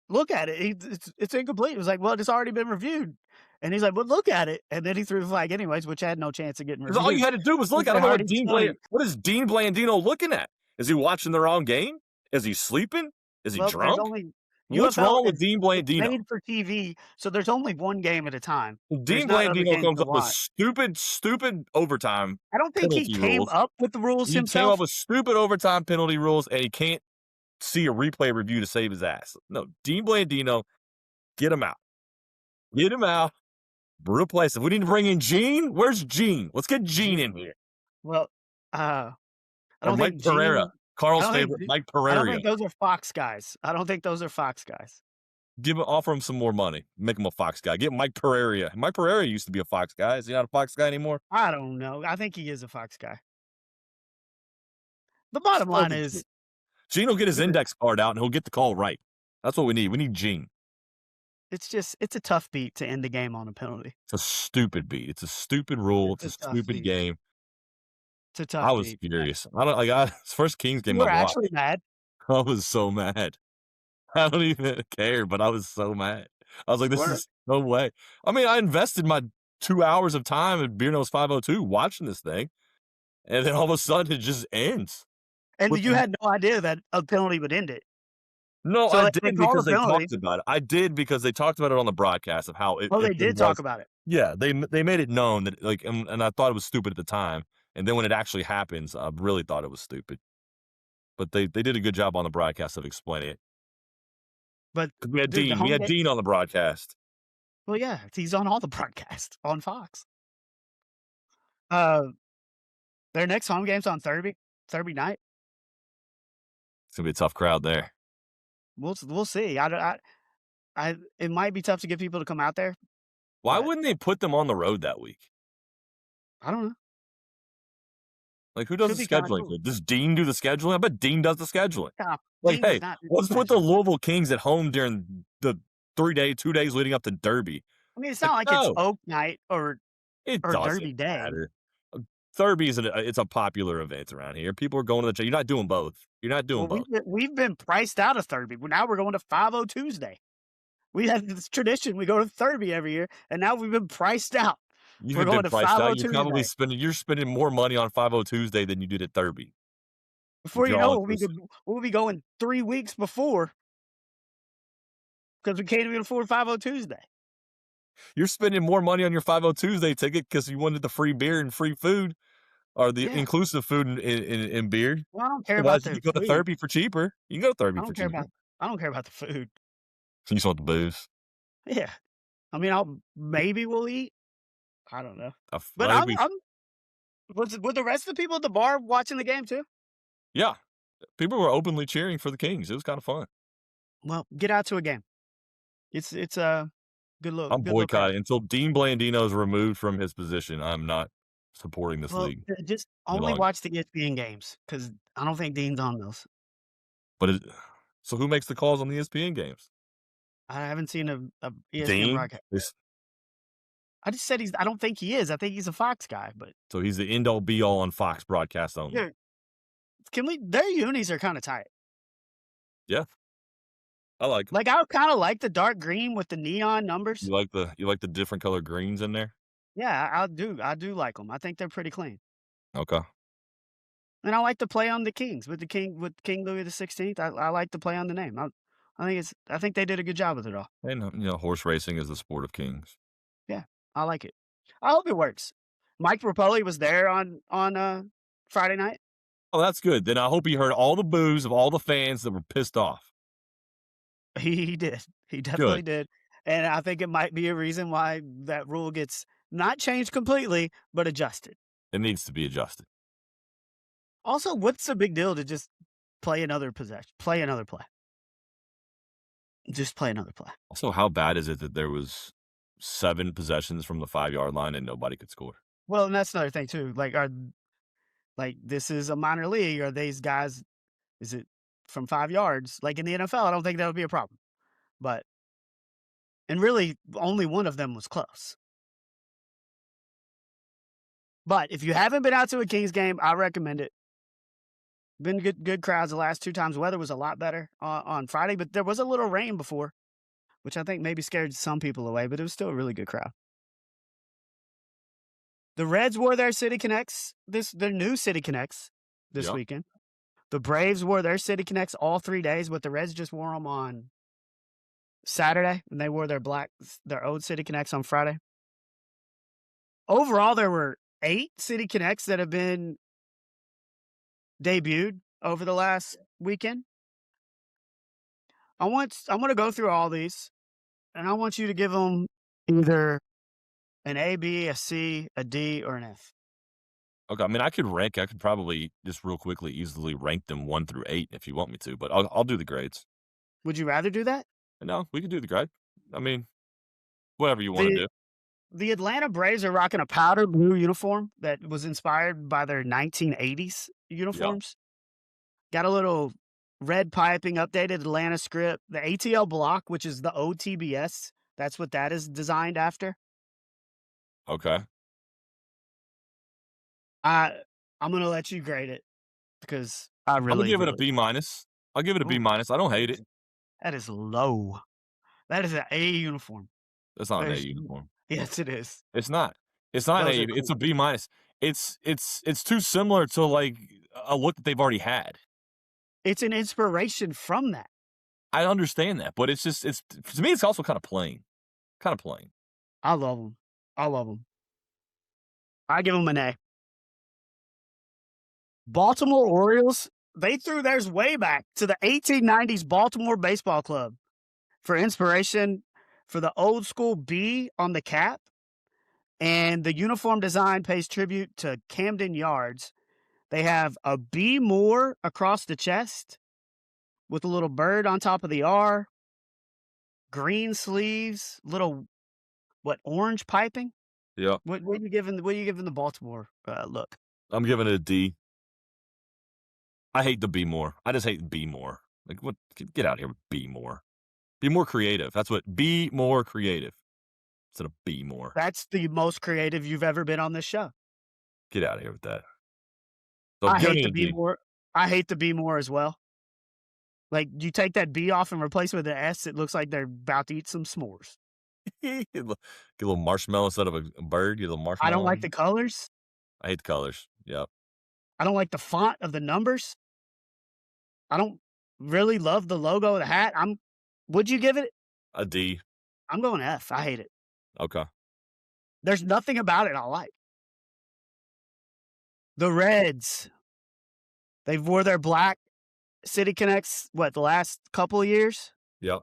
look at it. It's incomplete. It was like, well, it's already been reviewed. And he's like, well, look at it. And then he threw the flag anyways, which had no chance of getting 'Cause all you reviewed. had to do was look. Which I they don't know already studied. what is Dean Blandino looking at? Is he watching the wrong game? Is he sleeping? Is he Well, there's drunk? only What's UFL wrong with is Dean it's Blandino? made for TV, so there's only one game at a time. There's Dean not other Blandino games comes to up with watch. stupid overtime I don't think he penalty came rules. up with the rules He came up himself. with stupid overtime penalty rules, and he can't see a replay review to save his ass. No, Dean Blandino, get him out. Get him out. Replace him. We need to bring in Gene. Where's Gene? Let's get Gene in here. Well, I Or don't Mike think Pereira. Gene I Carl's don't think favorite, Mike I don't Pereira. think those are Fox guys. I don't think those are Fox guys. Offer him some more money. Make him a Fox guy. Get Mike Pereira. Mike Pereira used to be a Fox guy. Is he not a Fox guy anymore? I don't know. I think he is a Fox guy. The bottom Tell line the truth. is, Gene will get his index card out and he'll get the call right. That's what we need. We need Gene. it's a tough beat to end the game on a penalty. It's a stupid beat. It's a stupid rule. It's It's a a tough stupid beat. game. It's a I tough was beat. furious. I don't like I it's the first Kings You game were I've watched. actually mad. I was so mad. I don't even care, but I was so mad. I was like, You this were. is no way. I mean, I invested my 2 hours of time at Beer Nose 502 watching this thing, and then all of a sudden it just ends. And With you had no idea that a penalty would end it. No, So I they did called because a they penalty. talked about it. I did because they talked about it on the broadcast of how Oh, they did talk was. about it. Yeah, they made it known that, like, and I thought it was stupid at the time, and then when it actually happens, I really thought it was stupid. But they did a good job on the broadcast of explaining it. But 'Cause we had dude, the Dean. We home had game, Dean on the broadcast. well, yeah, he's on all the broadcasts on Fox. Uh, their next home game's on Thursday night. It's gonna be a tough crowd there. We'll see. It might be tough to get people to come out there, Why but wouldn't they put them on the road that week? I don't know. Like, who does Could the be kinda scheduling? cool. Does Dean do the scheduling? I bet Dean does the scheduling. Yeah, Like, Dean does hey, not do let's the put the scheduling. Louisville Kings at home during the 2 days leading up to Derby. I mean, it's Like, not like it's no, Oak night or it Derby doesn't day. matter. Derby is it's a popular event around here. People are going to the. You're not doing both. You're not doing Well, both. we've been priced out of Derby. Well, now we're going to 50 Tuesday. We had this tradition. We go to Derby every year, and now we've been priced out. You We're have been going to priced 50 out. Tuesday. You're spending more money on 50 Tuesday than you did at Derby. Before If you you're all know it, inclusive. we'll be going 3 weeks before because we can't even afford 50 Tuesday. You're spending more money on your 50 Tuesday ticket because you wanted the free beer and free food, or the Yeah. inclusive food and beer. Well, I don't care Why about don't the you go to food. therapy for cheaper? You can go to therapy I for don't care cheaper. about I don't care about the food. You just want the booze. Yeah. I mean, maybe we'll eat. I don't know. But I think were the rest of the people at the bar watching the game too? yeah. People were openly cheering for the Kings. It was kind of fun. Well, get out to a game. It's a I'm good little crowd. boycotting until Dean Blandino is removed from his position. I'm not supporting this Well, league. just At only all. watch the ESPN games because I don't think Dean's on those. But so who makes the calls on the ESPN games? I haven't seen a ESPN Dean. broadcast. I just said I don't think he is. I think he's a Fox guy, but So he's the end all be all on Fox broadcast only. yeah, their unis are kind of tight. Yeah, I like 'em. Like I kind of like the dark green with the neon numbers. You like the different color greens in there? Yeah, I do like them. I think they're pretty clean. Okay. And I like to play on the Kings with King Louis the 16th. I like to play on the name. I think they did a good job with it all. And, horse racing is the sport of kings. Yeah, I like it. I hope it works. Mike Rapoli was there on Friday night. Oh, that's good. Then I hope he heard all the boos of all the fans that were pissed off. He did. He definitely Good. did. And I think it might be a reason why that rule gets not changed completely, but adjusted. It needs to be adjusted. Also, what's the big deal to just play another possession? Play another play. Just play another play. Also, how bad is it that there was 7 possessions from the 5-yard line and nobody could score? Well, and that's another thing too. This is a minor league. Are these guys? Is it from 5 yards? Like in the NFL, I don't think that would be a problem. But and really, only one of them was close. But if you haven't been out to a Kings game, I recommend it. Been good crowds the last 2 times. Weather was a lot better on Friday, but there was a little rain before, which I think maybe scared some people away, but it was still a really good crowd. The Reds wore their City Connects, their new City Connects this Yep. weekend. The Braves wore their City Connects all 3 days, but the Reds just wore them on Saturday, and they wore their old City Connects on Friday. Overall, there were 8 City Connects that have been debuted over the last weekend. I'm gonna go through all these, and I want you to give them either an A, B, a C, a D, or an F. Okay, I mean, I could probably just real quickly easily rank them 1 through 8 if you want me to, but I'll do the grades. Would you rather do that? No, we can do the grade. I mean, whatever you wanna The do. the Atlanta Braves are rocking a powder blue uniform that was inspired by their 1980s Yep. uniforms. Got a little red piping, updated Atlanta script. The ATL block, which is the OTBS, that's what that is designed after. Okay. I'm gonna let you grade it because I I'm gonna really, give it a really. B minus. I'll give it a B Ooh, minus. I don't hate it. that is low. That is an A uniform. That's not an A There's uniform. Yes, it is. It's not. It's not an Those A. are It's a cool. B minus. It's too similar to like a look that they've already had. It's an inspiration from that. I understand that, but it's to me. It's also kind of plain. Kind of plain. I love them. I love them. I give them an A. Baltimore Orioles, they threw theirs way back to the 1890s Baltimore Baseball Club for inspiration for the old school B on the cap. And the uniform design pays tribute to Camden Yards. They have a B Moore across the chest with a little bird on top of the R, green sleeves, little orange piping. Yeah. What are you giving the Baltimore look? I'm giving it a D. I hate the B more. I just hate B more. Like what? Get out of here with B more. Be more creative. That's what. Be more creative instead of B more. That's the most creative you've ever been on this show. Get out of here with that. So I'm I giving hate it the a B D. more. I hate the B more as well. Like you take that B off and replace it with an S, it looks like they're about to eat some s'mores. Get a little marshmallow instead of a bird. Get a little I marshmallow don't on like it. the colors. I hate the colors. Yep. I don't like the font of the numbers. I don't really love the logo of the hat. Would you give it? A D. I'm going F. I hate it. Okay. There's nothing about it I like. The Reds, they've wore their black City Connects, the last couple of years? Yep.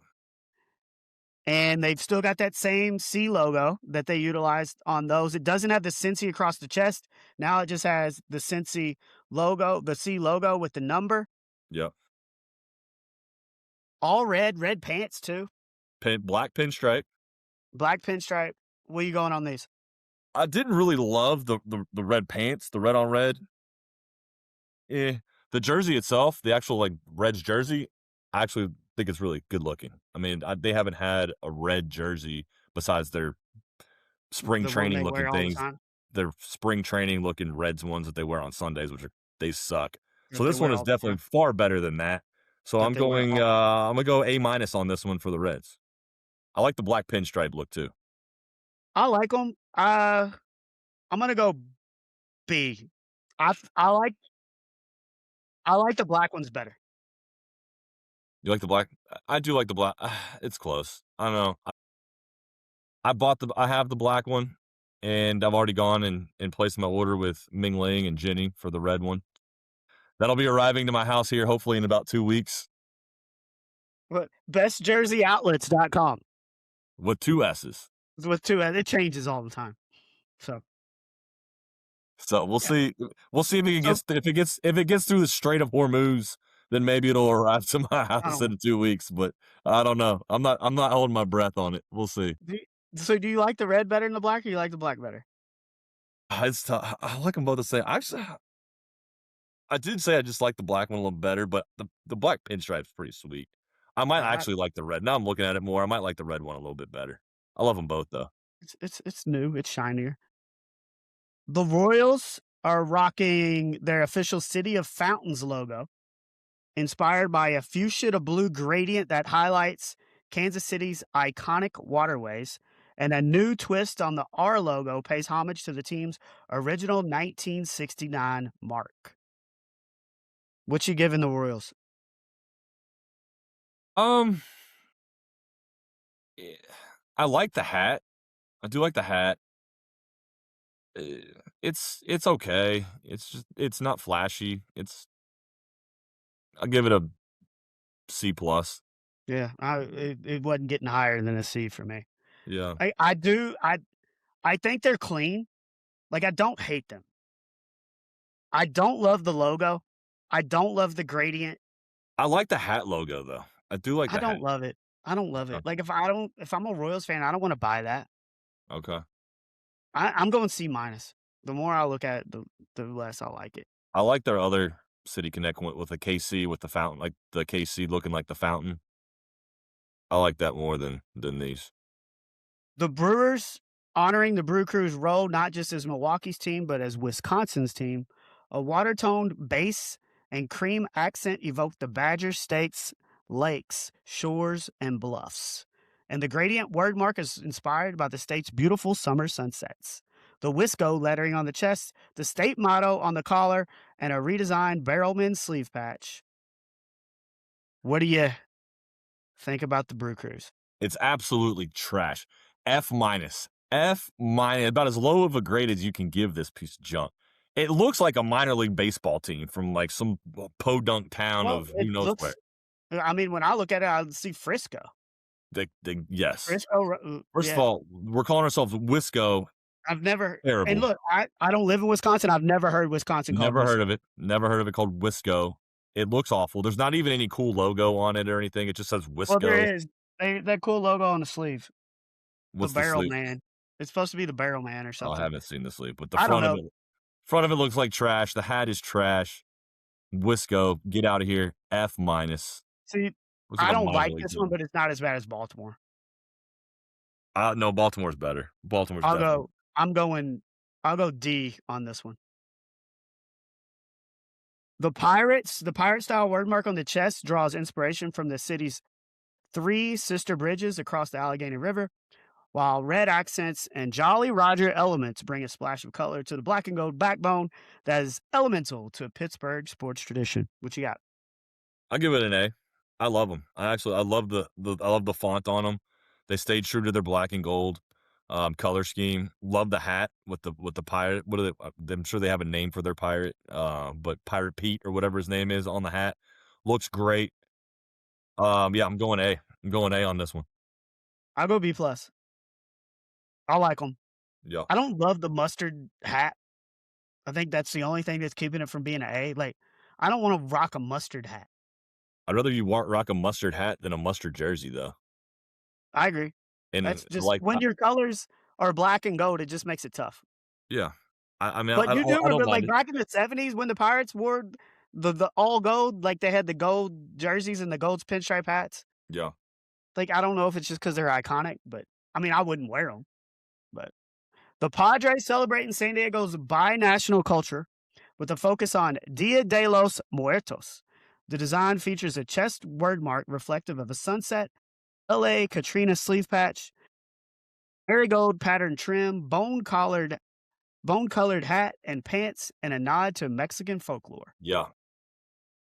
And they've still got that same C logo that they utilized on those. It doesn't have the Cincy across the chest. Now it just has the Cincy logo, the C logo with the number. Yep. All red pants too. Black pinstripe. Black pinstripe. Where you going on these? I didn't really love the red pants, the red on red. The jersey itself, the actual like Reds jersey, I actually think it's really good looking. I mean, they haven't had a red jersey besides their spring The one training they looking wear all the things. time, They're spring training looking Reds ones that they wear on Sundays, which are they suck. So that they this one wear is all the definitely time, far better than that. So that they wear all I'm gonna go A minus on this one for the Reds. I like the black pinstripe look too. I like 'em. I'm gonna go B. I like the black ones better. You like the black? I do like the black. It's close. I don't know. I have the black one, and I've already gone and placed my order with Ming Ling and Jenny for the red one. That'll be arriving to my house here hopefully in about 2 weeks But bestjerseyoutlets.com with 2 S's. with 2 it changes all the time. So, So we'll yeah. see. We'll see So, if it gets through the Strait of Hormuz, then maybe it'll arrive to my I house don't in 2 weeks. But I don't know. I'm not holding my breath on it. We'll see. do do you like the red better than the black, or you like the black better? I like them both the same. I did say I just like the black one a little better, but the black pinstripe's pretty sweet. I might Yeah, actually like the red. Now I'm looking at it more. I might like the red one a little bit better. I love them both though. it's new, it's shinier. The Royals are rocking their official City of Fountains logo, inspired by a fuchsia blue gradient that highlights Kansas City's iconic waterways, and a new twist on the R logo pays homage to the team's original 1969 mark. What you giving the Royals? Um, eh, I like the hat. I do like the hat. It's okay. It's just it's not flashy. I'll give it a C plus. Yeah, it wasn't getting higher than a C for me. Yeah. I do I think they're clean. Like, I don't hate them. I don't love the logo. I don't love the gradient. I like the hat logo though. I do like I the hat. don't love it. I don't love Okay. it. Like, if I'm a Royals fan, I don't wanna buy that. Okay. I'm going C minus. The more I look at it, the less I like it. I like their other City Connect one with the KC with the fountain, like the KC looking like the fountain. I like that more than these. The Brewers honoring the Brew Crew's role not just as Milwaukee's team, but as Wisconsin's team. A water-toned base and cream accent evoke the Badger State's lakes, shores, and bluffs. And the gradient word mark is inspired by the state's beautiful summer sunsets. The Wisco lettering on the chest, the state motto on the collar, and a redesigned Barrelman sleeve patch. What do you think about the Brew Crews? It's absolutely trash. F minus. F minus. About as low of a grade as you can give this piece of junk. It looks like a minor league baseball team from like some podunk town Well, of it who knows where. looks I mean, when I look at it, I see Frisco. Yes. Frisco, First of yeah. all, we're calling ourselves Wisco. I've never and Terrible. look, I don't live in Wisconsin. I've never heard Wisconsin called Never heard Wisco. of it. Never heard of it called Wisco. It looks awful. There's not even any cool logo on it or anything. It just says Well, Wisco. there is. That cool logo on the sleeve, the What's the Barrel sleeve? Man. It's supposed to be the Barrel Man or Oh, I something. haven't seen the sleeve, but the I don't know. front of it looks like trash. The hat is trash. Wisco, get out of here. F minus. See, Looks like I a don't minor like league this one, team. but it's not as bad as Baltimore. No, Baltimore's better. Baltimore's I'll definitely. go I'm going I'll go D on this one. The pirate style word mark on the chest draws inspiration from the city's 3 sister bridges across the Allegheny River, while red accents and Jolly Roger elements bring a splash of color to the black and gold backbone that is elemental to Pittsburgh sports tradition. What you got? I give it an A. I love them. I love I love the font on them. They stayed true to their black and gold color scheme. Love the hat with the pirate. What are they? I'm sure they have a name for their pirate, but Pirate Pete or whatever his name is on the hat looks great. Yeah, I'm going A. I'm going A on this one. I'll go B plus. I like them. Yeah, I don't love the mustard hat. I think that's the only thing that's keeping it from being an A. Like, I don't want to rock a mustard hat. I'd rather you rock a mustard hat than a mustard jersey though. I agree. And That's just like, when your colors are black and gold, it just makes it tough. yeah, I mean, But you do I don't remember, mind like, it. back in the '70s when the Pirates wore the all gold, like, they had the gold jerseys and the gold pinstripe hats? Yeah. Like, I don't know if it's just because 'cause they're iconic, but I mean, I wouldn't wear them, but The Padres celebrating San Diego's binational culture with a focus on Dia de los Muertos. The design features a chest wordmark reflective of a sunset, LA Katrina sleeve patch, marigold pattern trim, bone-colored hat and pants, and a nod to Mexican folklore. Yeah.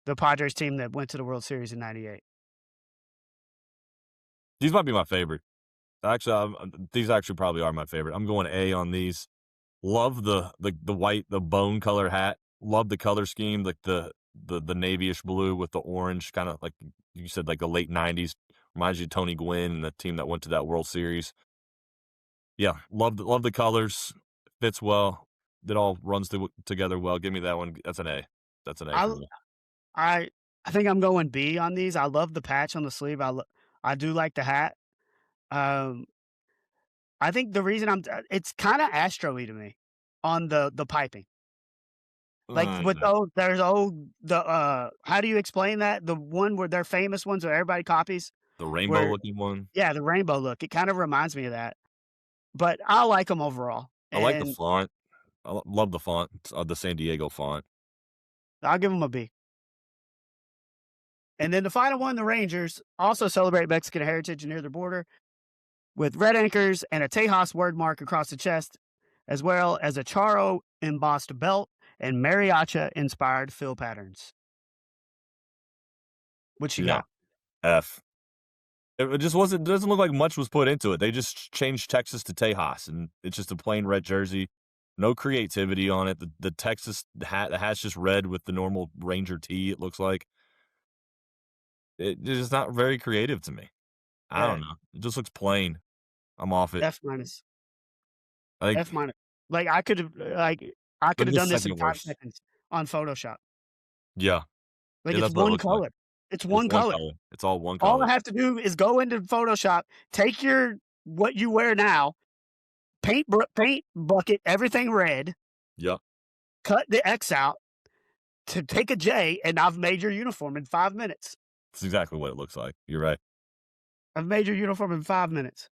The Padres team that went to the World Series in '98. These might be my favorite. Actually, these actually probably are my favorite. I'm going A on these. Love the white, the bone color hat. Love the color scheme, like the navyish blue with the orange, kind of like you said, like the late '90s. Reminds you of Tony Gwynn and the team that went to that World Series. Yeah, love the colors. Fits well. It all runs together well. Give me that one. That's an A. That's an A for I me. I I think I'm going B on these. I love the patch on the sleeve. I do like the hat. Um, I think the reason it's kind of Astro-y to me on the piping. Like with Mm, there's how do you explain that? The one where they're famous ones that everybody copies, the rainbow where looking one. yeah, the rainbow look. It kind of reminds me of that. But I like them overall, I like the and font. Love the font, the San Diego font. I'll give them a B. And then the final one, the Rangers, also celebrate Mexican heritage near the border with red anchors and a Tejas word mark across the chest, as well as a Charo embossed belt and mariachi inspired fill patterns. What you Yeah, got? F. It just wasn't. Doesn't look like much was put into it. They just changed Texas to Tejas, and it's just a plain red jersey. No creativity on it. The Texas hat, the hat's just red with the normal Ranger tee. It looks like it's not very creative to me. I Yeah, don't know. It just looks plain. I'm off it. F minus. I think F minus. Like I the could have done this in second 5 worst. seconds on Photoshop. Yeah, Like yeah, it's that's what it one looks like. color. It's It's one one color. color. It's all one All color. I have to do is go into Photoshop, take your what you wear now, paint bucket everything red, Yep, cut the X out to take a J, and I've made your uniform in 5 minutes. that's exactly what it looks like. You're right. I've made your uniform in 5 minutes.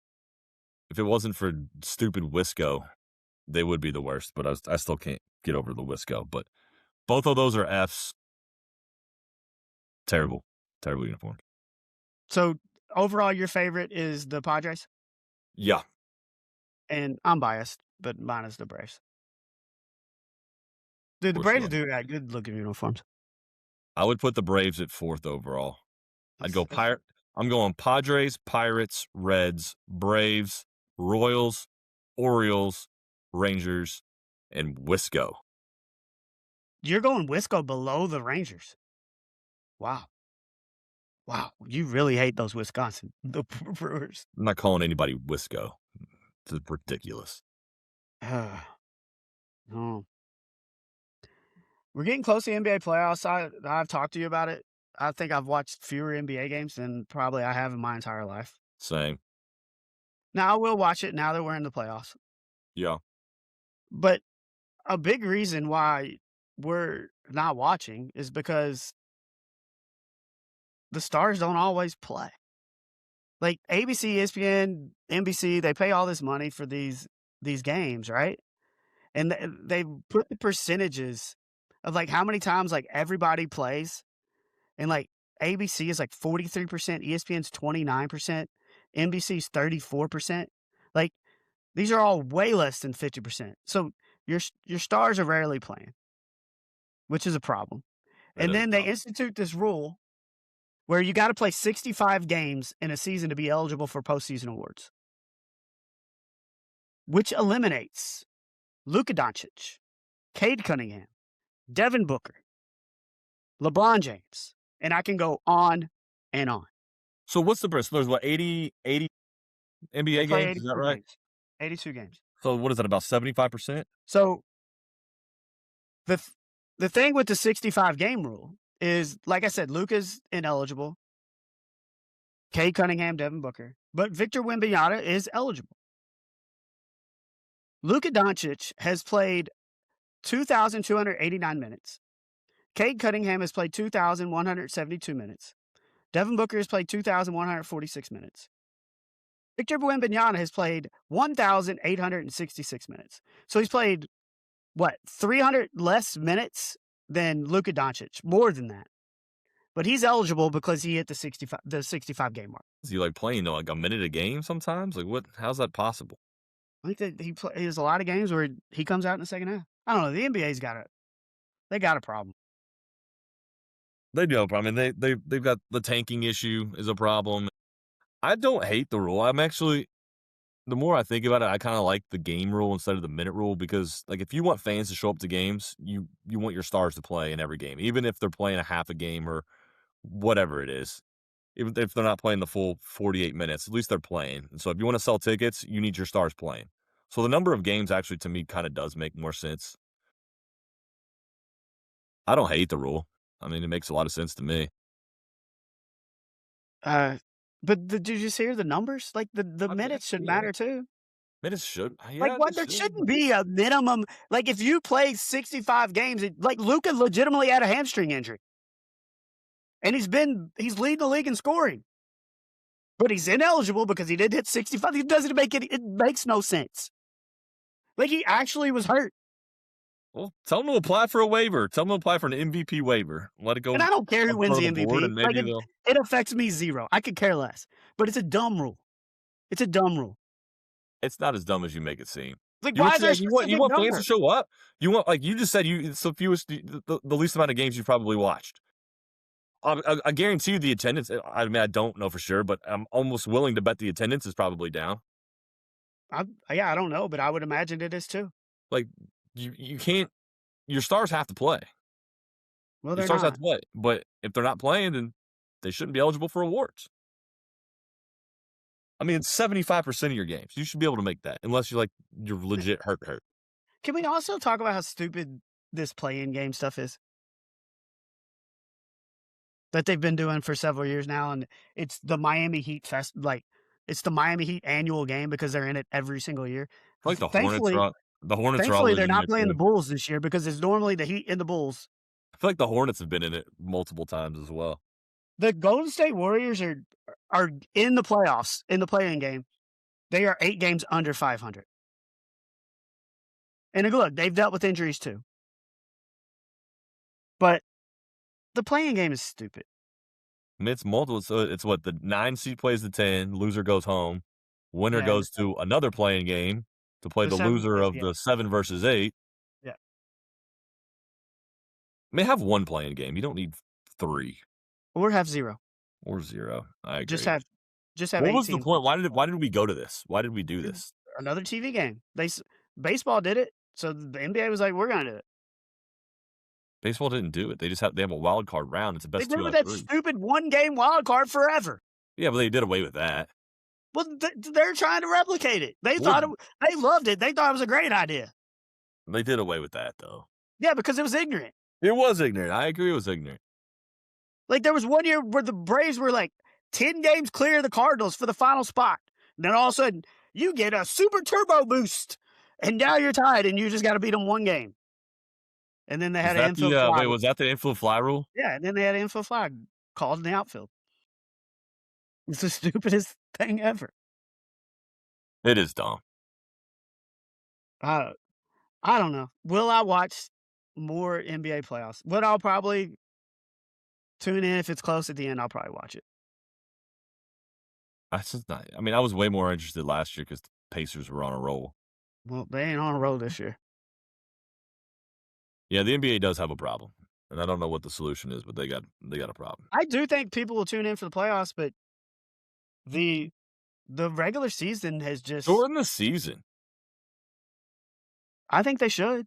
If it wasn't for stupid Wisco, they would be the worst. But I still can't get over the Wisco. But both of those are Fs. Terrible, terrible uniform. So overall, your favorite is the Padres, Yeah, and I'm biased, but mine is the Braves. Dude, the for Braves sure. do got good looking uniforms. I would put the Braves at 4th overall. I'd That's, go that's Pirate. I'm going Padres, Pirates, Reds, Braves, Royals, Orioles, Rangers, and Wisco. You're going Wisco below the Rangers. Wow. Wow. You really hate those Wisconsin the Brewers. I'm not calling anybody Wisco. It's ridiculous. No. We're getting close to NBA playoffs. I've talked to you about it. I think I've watched fewer NBA games than probably I have in my entire life. Same. Now, I will watch it now that we're in the playoffs. Yeah. But a big reason why we're not watching is because the stars don't always play. Like ABC, ESPN, NBC, they pay all this money for these games, right? And they put the percentages of like how many times like everybody plays, and like ABC is like 43%, ESPN's 29%, NBC's 34%. Like these are all way less than 50%. So your stars are rarely playing, which is a problem. That And is a then they problem. institute this rule where you got to play 65 games in a season to be eligible for postseason awards, which eliminates Luka Doncic, Cade Cunningham, Devin Booker, LeBron James, and I can go on and on. So what's the best? There's what, 80 They NBA play games? Is that 82 right? games. 82 games. So what is that, about 75%? So the thing with the 65 game rule is, like I said, Luka's ineligible, Cade Cunningham, Devin Booker, but Victor Wembanyama is eligible. Luka Doncic has played 2,289 minutes. Cade Cunningham has played 2,172 minutes. Devin Booker has played 2,146 minutes. Victor Wembanyama has played 1,866 minutes. So he's played, what, 300 less minutes than Luka Doncic, more than that. But he's eligible because he hit the 65 game mark. Is he like playing like a minute a game sometimes? Like what? How's that possible? I think that he has a lot of games where he comes out in the second half. I don't know. The NBA's they got a problem. They do have a problem. I mean, they've got the tanking issue is a problem. I don't hate the rule. I'm actually the more I think about it, I kind of like the game rule instead of the minute rule because, like, if you want fans to show up to games, you want your stars to play in every game, even if they're playing a half a game or whatever it is. Even if they're not playing the full 48 minutes, at least they're playing. And so, if you want to sell tickets, you need your stars playing. So, the number of games actually, to me, kind of does make more sense. I don't hate the rule. I mean, it makes a lot of sense to me. Uh, but did you hear the numbers? Like the I mean, minutes should yeah, matter too. minutes should, Like yeah, they what? There should. shouldn't be a minimum. Like if you play 65 games, like Luka legitimately had a hamstring injury, and he's leading the league in scoring, but he's ineligible because he didn't hit 65. It doesn't make it. It makes no sense. Like he actually was hurt. Well, tell them to apply for a waiver. Tell them to apply for an MVP waiver. Let it go And I don't care who in wins front the of the board, MVP. and Like maybe they'll. it affects me zero. I could care less. But it's a dumb rule. It's a dumb rule. It's not as dumb as you make it seem. Like You why want is there a you specific want fans to number? show up. You want like you just said you it's the fewest the least amount of games you've probably watched. I guarantee you the attendance. I mean, I don't know for sure, but I'm almost willing to bet the attendance is probably down. Yeah, I don't know, but I would imagine it is too. Like you can't. Your stars have to play. Well, Your they're stars have not. to play. But if they're not playing, then they shouldn't be eligible for awards. I mean, it's 75% of your games. You should be able to make that, unless you're legit hurt. Can we also talk about how stupid this play-in game stuff is? That they've been doing for several years now, and it's the Miami Heat it's the Miami Heat annual game because they're in it every single year. I feel like Thankfully The Hornets are thankfully, always they're in not it playing the too. Bulls this year because it's normally the Heat and the Bulls. I feel like the Hornets have been in it multiple times as well. The Golden State Warriors are in the playoffs, in the play-in game. They are 8 games under 500. And look, they've dealt with injuries too. But the play-in game is stupid. I mean, it's multiple. So it's what the 9 seed plays the 10, loser goes home, winner Yeah, goes to another playing game to play the the 7 loser plays of the the 7 versus 8. Yeah. I mean, have one playing game. You don't need 3 Or have 0. or 0. I Just agree. have just have What 8 was the teams. point? Why did we go to this? Why did we do this? Another TV game. Baseball did it, so the NBA was like, "We're gonna do it." Baseball didn't do it. They have a wild card round. It's a They've best been 2 with out of that 3. stupid one-game wild card forever. Yeah, but they did away with that. Well, they're trying to replicate it. They Well, they loved it. They thought it was a great idea. they did away with that though. Yeah, because it was ignorant. It was ignorant. I agree. It was ignorant. Like there was one year where the Braves were like 10 games clear of the Cardinals for the final spot. And then all of a sudden, you get a super turbo boost, and now you're tied, and you just got to beat them one game. And then they Was had an that infield the fly. wait? Was that the infield fly rule? Yeah, and then they had an infield fly called in the outfield. It's the stupidest thing ever. It is dumb. I don't know. Will I watch more NBA playoffs? But I'll probably tune in if it's close at the end. I'll probably watch it. That's just not. I mean, I was way more interested last year because the Pacers were on a roll. Well, they ain't on a roll this year. Yeah, the NBA does have a problem, and I don't know what the solution is, but they got a problem. I do think people will tune in for the playoffs, but the regular season has just. During the season, I think they should.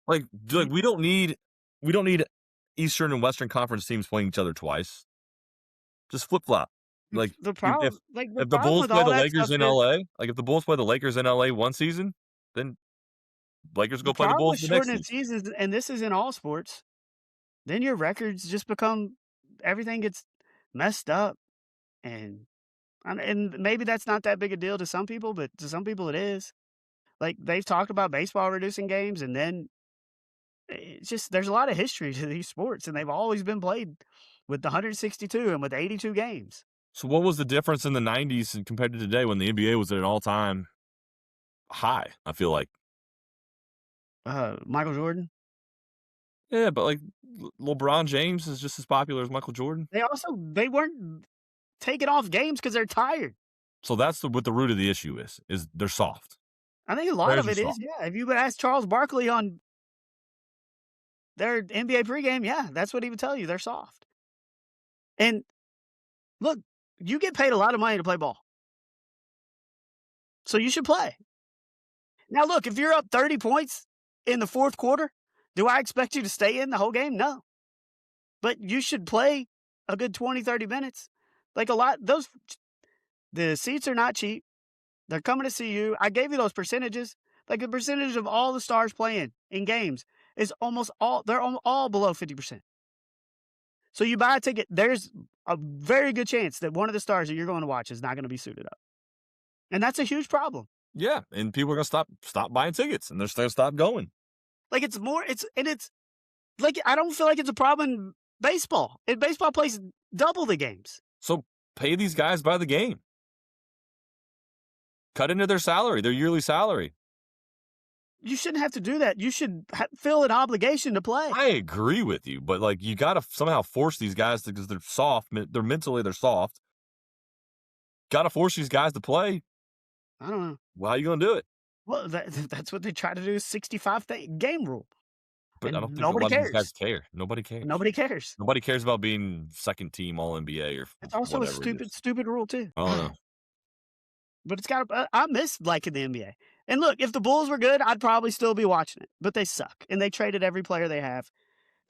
like we don't need Eastern and Western Conference teams playing each other twice. Just flip flop. Like The if problem, like the if the problem Bulls with play all the that Lakers stuff in is LA, like if the Bulls play the Lakers in LA one season, then Lakers the go play the problem with Bulls the next shortening season. seasons, and this is in all sports. Then your records just become everything gets messed up, and maybe that's not that big a deal to some people, but to some people it is. Like they've talked about baseball reducing games, and then it's just there's a lot of history to these sports, and they've always been played with the 162 and with 82 games. So what was the difference in the '90s and compared to today when the NBA was at an all-time high, I feel like? Michael Jordan. Yeah, but, like, LeBron James is just as popular as Michael Jordan. They weren't taking off games because 'cause they're tired. So that's what the root of the issue is they're soft. I think a lot Players of are it is, soft. yeah. If you would ask Charles Barkley on their NBA pregame, yeah, that's what he would tell you. They're soft. And look, you get paid a lot of money to play ball, so you should play. Now, look, if you're up 30 points in the fourth quarter, do I expect you to stay in the whole game? No. But you should play a good 20, 30 minutes. Like a lot, the seats are not cheap. They're coming to see you. I gave you those percentages. Like the percentage of all the stars playing in games is almost all, they're all below 50%. So you buy a ticket, there's a very good chance that one of the stars that you're going to watch is not going to be suited up. And that's a huge problem. Yeah, and people are gonna stop buying tickets, and they're gonna stop going. Like it's like, I don't feel like it's a problem in baseball. And baseball plays double the games. So pay these guys by the game. Cut into their salary, their yearly salary. You shouldn't have to do that. You should feel an obligation to play. I agree with you, but, like, you gotta somehow force these guys because they're soft, they're mentally they're soft. Gotta force these guys to play. I don't know. Well, how you gonna do it? Well, that's what they try to do, 65 game rule. But I And don't think a nobody lot of these guys cares. care. Nobody cares. Nobody cares. Nobody cares about being second team All NBA or It's also a whatever it is. stupid rule too. I don't know. But it's got. I miss liking the NBA. And look, if the Bulls were good, I'd probably still be watching it. But they suck, and they traded every player they have.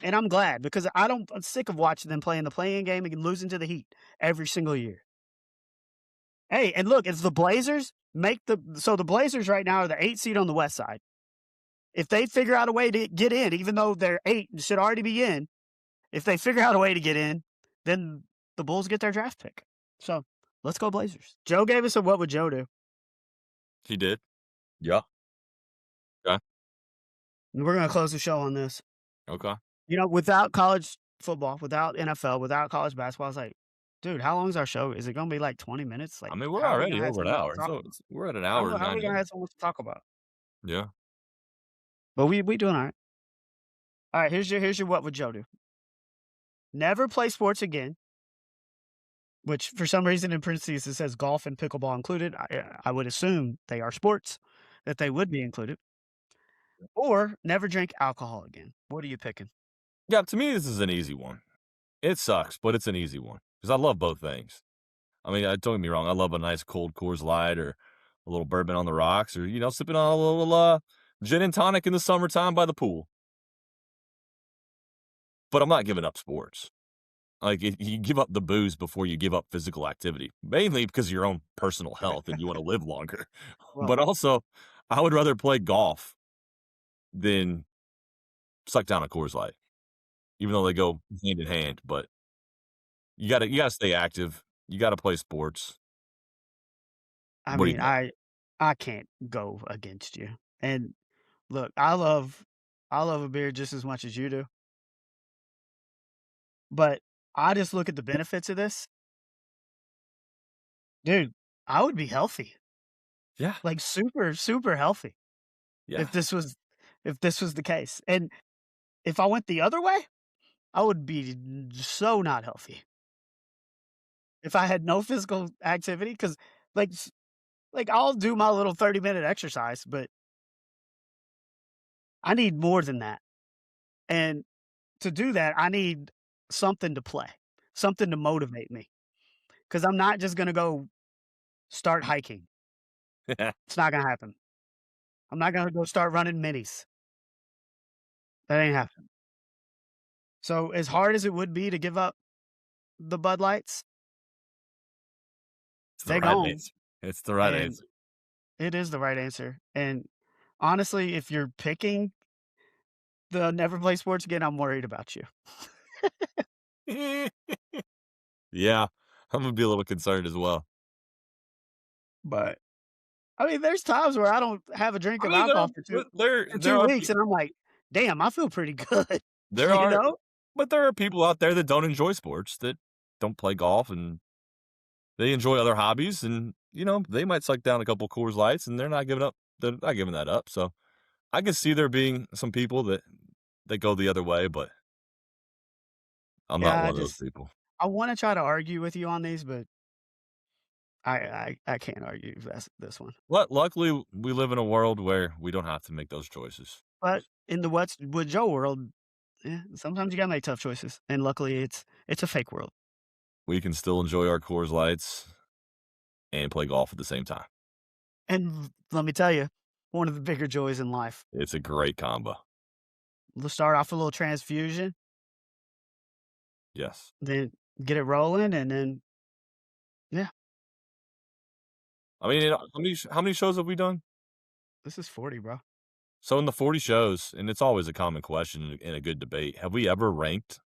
And I'm glad because I'm sick of watching them playing the playing game and losing to the Heat every single year. Hey, and look, if the Blazers the Blazers right now are the 8th seed on the West side. If they figure out a way to get in, even though they're 8 and should already be in, if they figure out a way to get in, then the Bulls get their draft pick. So let's go Blazers. Joe gave us a what would Joe do? He did. Yeah. Okay. And we're gonna close the show on this. Okay. Without college football, without NFL, without college basketball, I was like, dude, how long is our show? Is it gonna be like 20 minutes? I Like, mean, we're how are we already gonna have over so an much to hour, talk so about? we're at an hour and How are 9 we gonna have minutes. so much to talk about? Yeah. But we doing all right. All right, here's your what would Joe do? Never play sports again, which for some reason in parentheses it says golf and pickleball included. I would assume they are sports, that they would be included. Or never drink alcohol again. What are you picking? Yeah, to me, this is an easy one. It sucks, but it's an easy one because I love both things. I mean, don't get me wrong. I love a nice cold Coors Light or a little bourbon on the rocks or, sipping on a little gin and tonic in the summertime by the pool. But I'm not giving up sports. Like, you give up the booze before you give up physical activity, mainly because of your own personal health and you want to live longer. Well, But also, I would rather play golf than suck down a Coors Light, even though they go hand in hand. But you gotta stay active. You gotta play sports. I What do you mean, got? I can't go against you. And look, I love a beer just as much as you do. But I just look at the benefits of this. Dude, I would be healthy. Yeah, Like super, super healthy yeah. if this was the case. And if I went the other way, I would be so not healthy. If I had no physical activity, because like I'll do my little 30-minute exercise, but I need more than that. And to do that, I need something to play, something to motivate me. Because I'm not just gonna go start hiking. It's not gonna happen. I'm not gonna go start running minis. That ain't happening. So as hard as it would be to give up the Bud Lights, It's the they right gone, answer. It's the right and answer. it is the right answer. And honestly, if you're picking the never play sports again, I'm worried about you. Yeah, I'm gonna be a little concerned as well. But I mean, there's times where I don't have a drink I of mean, alcohol for there there 2 are weeks, and I'm like, "Damn, I feel pretty good." there You are know? but there are people out there that don't enjoy sports that don't play golf and they enjoy other hobbies, and they might suck down a couple Coors Lights, and they're not giving that up. So I can see there being some people that go the other way, but I'm not Yeah, one of those people. I wanna try to argue with you on these, but I can't argue that's this one. Luckily, we live in a world where we don't have to make those choices. But in the what's with Joe world, yeah, sometimes you gotta make tough choices, and luckily it's a fake world. We can still enjoy our Coors Lights and play golf at the same time. And let me tell you, one of the bigger joys in life. It's a great combo. Let's start off with a little transfusion, Yes. then get it rolling, and then yeah, I mean, how many shows have we done? this is 40, bro. So in the 40 shows, and it's always a common question in a good debate, have we ever ranked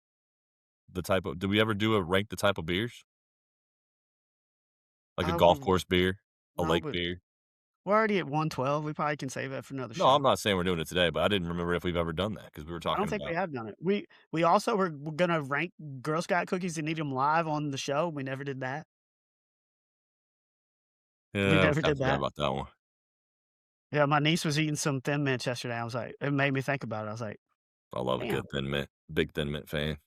did we ever do a rank the type of beers? Like a golf We course beer, a no, lake but beer? we're already at 112. We probably can save that for another No, I'm show. not saying we're doing it today, but I didn't remember if we've ever done that because we were I don't talking think we about. have done it. We also were gonna rank Girl Scout cookies and eat them live on the show. We never did that. We Yeah, never I did forgot that. about that one. Yeah, my niece was eating some Thin Mints yesterday. I was like, it made me think about it. I was like, I love a damn, good Thin Mint. Big Thin Mint fan.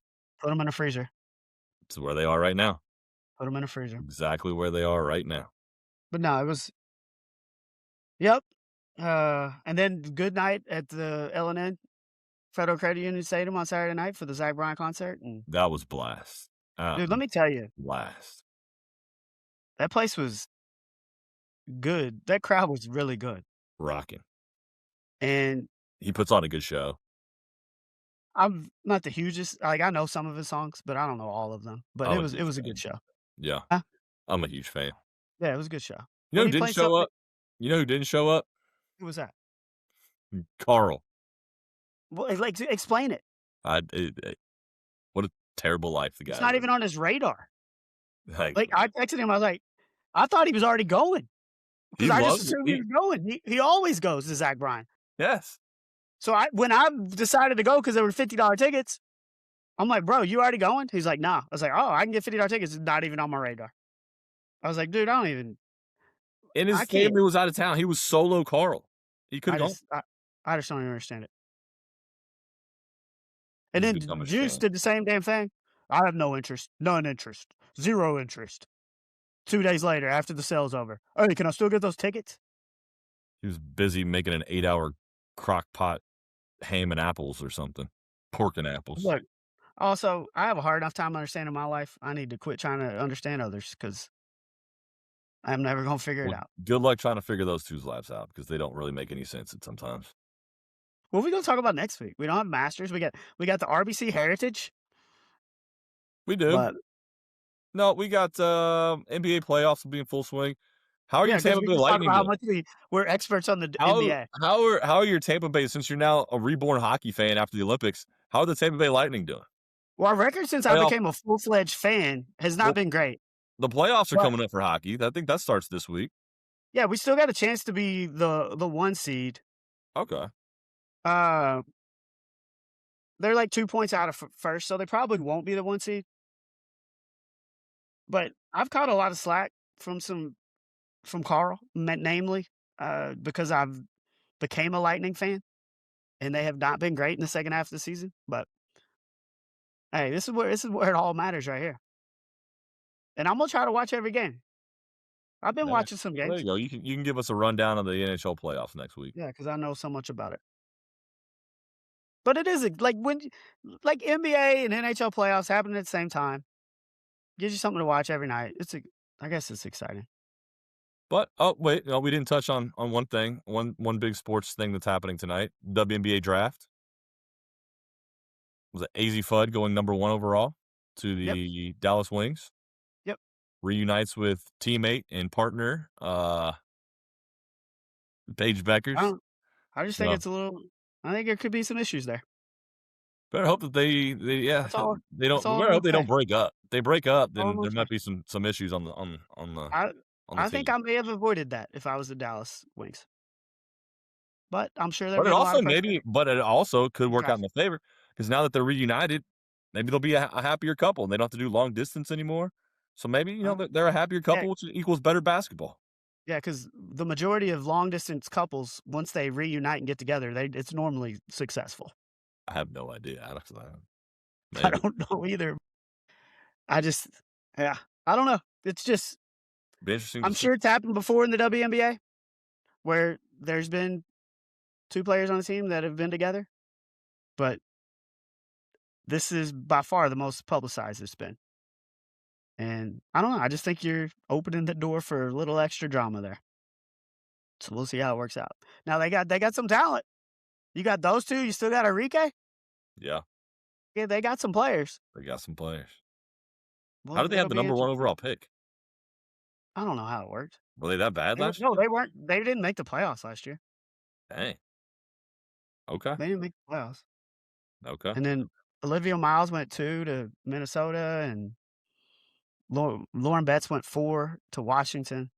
put them in the freezer. It's where they are right now. Put them in the freezer. Exactly where they are right now. But no, it was yep. And then good night at the L&N Federal Credit Union Stadium on Saturday night for the Zach Bryan concert. And That was blast. dude, let me tell you, Blast. that place was good. That crowd was really good. Rocking. And He puts on a good show. I'm not the hugest like I know some of his songs, but I don't know all of them. But I'm a it huge was a good fan. show. Yeah, Huh? I'm a huge fan. Yeah, it was a good show. You know When who he didn't played show something up? You know who didn't show up? who was that? Carl. Well, like, explain it. What a terrible life the It's guy not lives. even on his radar. Like, Like, I texted him, I was like, "I thought he was already going he because I just loves it. assumed he was going." He always goes to Zach Bryan. Yes. So when I decided to go because there were $50 tickets, I'm like, "Bro, you already going?" He's like, "Nah." I was like, "Oh, I can get $50 tickets." It's not even on my radar. I was like, "Dude, And his I can't." family was out of town. He was solo Carl. He could I have gone. just I I just don't even understand it. And He's then the dumbest Juice fan. did the same damn thing. "I have no interest, none interest, 0 interest." 2 days later, after the sale's over, "Hey, can I still get those tickets?" He was busy making an 8-hour crock pot ham and apples or something. Pork and apples. Look, also, I have a hard enough time understanding my life. I need to quit trying to understand others because I'm never gonna figure it Well, out. good luck trying to figure those 2's lives out because they don't really make any sense at sometimes. What we gonna talk about next week? We don't have Masters. We got the RBC Heritage, We do. but No, we got, NBA playoffs will be in full swing. How are your yeah, because Tampa we Bay just talked Lightning about how doing? much we're experts on the NBA. How are your Tampa Bay since you're now a reborn hockey fan after the Olympics, how are the Tampa Bay Lightning doing? Well, our record since I Playoff became a full-fledged fan has not well, been great, the playoffs are but coming up for hockey. I think that starts this week. yeah, we still got a chance to be the 1 seed. Okay. Uh, they're like 2 points out of first, so they probably won't be the 1 seed. But I've caught a lot of slack from Carl, namely, because I've became a Lightning fan, and they have not been great in the second half of the season. But hey, this is where it all matters right here. And I'm gonna try to watch every game. I've been Yeah. watching some Well, there games. you go. You can give us a rundown of the NHL playoffs next week. Yeah, because I know so much about it. But it is like like NBA and NHL playoffs happening at the same time. Gives you something to watch every night. I guess it's exciting. But oh wait, no, we didn't touch on one thing, one big sports thing that's happening tonight. WNBA draft. Was it AZ Fudd going number 1 overall to Yep, the Dallas Wings? yep. Reunites with teammate and partner, Paige I Beckers. don't. I just think So, it's a little. I think there could be some issues there. better hope that they yeah, That's all. they That's don't all I'm better gonna hope they say. don't break up. If they break up, All I'm then gonna there say. might be some issues I on the I think team. I may have avoided that if I was the Dallas Wings, but I'm sure there'd But be it a lot also of pressure maybe but it also could in the work out in draft. their favor because now that they're reunited, maybe they'll be a happier couple and they don't have to do long distance anymore. So maybe, you know, Oh, they're a happier yeah, couple, which equals better basketball. yeah, because the majority of long distance couples, once they reunite and get together, it's normally successful. I have no idea, honestly. I Maybe. don't know either. I just yeah, I don't know. It's just Be interesting to I'm see. sure it's happened before in the WNBA where there's been 2 players on the team that have been together, but this is by far the most publicized it's been. And I don't know, I just think you're opening the door for a little extra drama there. So we'll see how it works out. Now they got some talent. You got those 2, you still got Enrique? Yeah, Yeah, they got some players. they got some players. How Well, did they have it'll the be number 1 interesting. overall pick? I don't know how it worked. Were they that bad last year? No, they weren't they didn't make the playoffs last year. Dang. Okay. They didn't make the playoffs. Okay. And then Olivia Miles went 2 to Minnesota, and Lauren Betts went 4 to Washington.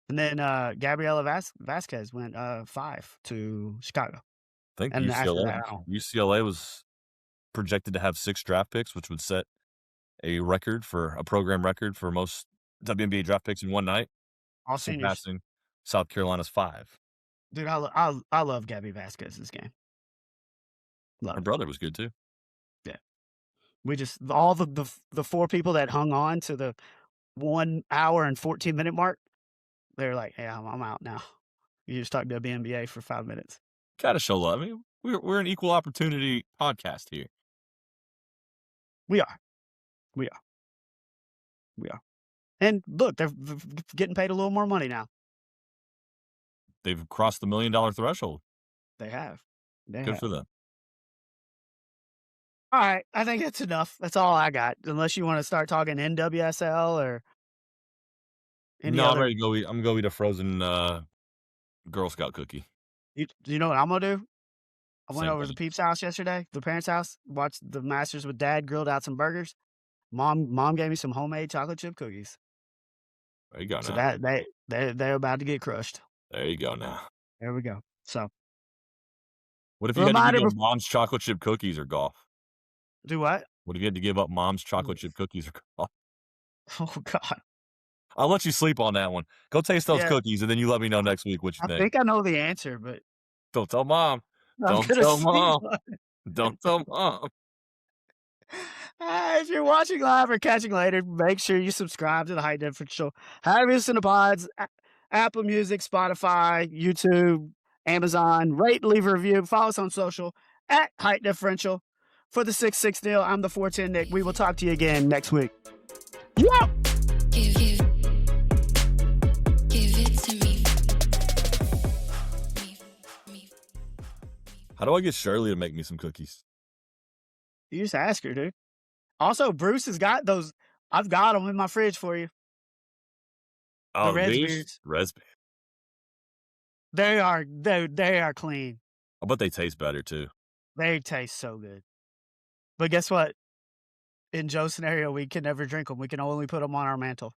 And then, Gabriela Vasquez went, 5 to Chicago. I think And after UCLA that, I don't UCLA was projected to have 6 draft picks, which would set a program record for most WNBA draft picks in one night, all seniors. surpassing South Carolina's 5. Dude, I love Gabby Vasquez's game. Love Her it. brother was good too. Yeah. We just all the 4 people that hung on to the 1 hour and 14-minute mark, they're like, "Yeah, I'm out now. You just talked WNBA for 5 minutes." Gotta show love. I mean, we're an equal opportunity podcast here. We are. We are. We are. And look, they're getting paid a little more money now. They've crossed the $1 million threshold. They have. They Good have. for them. Alright, I think that's enough. That's all I got, unless you wanna start talking NWSL or any No, I'm other ready to go eat. I'm gonna go eat a frozen Girl Scout cookie. you know what I'm gonna do? I went Same over to thing. the Peeps' house yesterday, the parents' house, watched the Masters with dad, grilled out some burgers. Mom gave me some homemade chocolate chip cookies. There you go So now. that they're about to get crushed. There you go now. There we go. So, What if you had to give reminder up bef mom's chocolate chip cookies or golf? do what? What if you had to give up mom's chocolate Oof. chip cookies or golf? Oh god. I'll let you sleep on that one. Go taste those Yeah, cookies, and then you let me know next week what you I think. think I know the answer, but Don't tell mom. I'm Don't gonna tell sleep mom. on Don't tell mom. If you're watching live or catching later, make sure you subscribe to the Height Differential. However you listen to pods, Apple Music, Spotify, YouTube, Amazon. Rate and leave a review. Follow us on social at Height Differential. For the 6-6 deal, I'm the 410 Nick. We will talk to you again next week. Yeah. Give it to me. How do I get Shirley to make me some cookies? You just ask her, dude. Also, Bruce has got those. I've got them in my fridge for you. The Oh, Reds these? beers. Raspberry. They are clean. I bet they taste better too. They taste so good. But guess what? In Joe's scenario, we can never drink them. We can only put them on our mantle.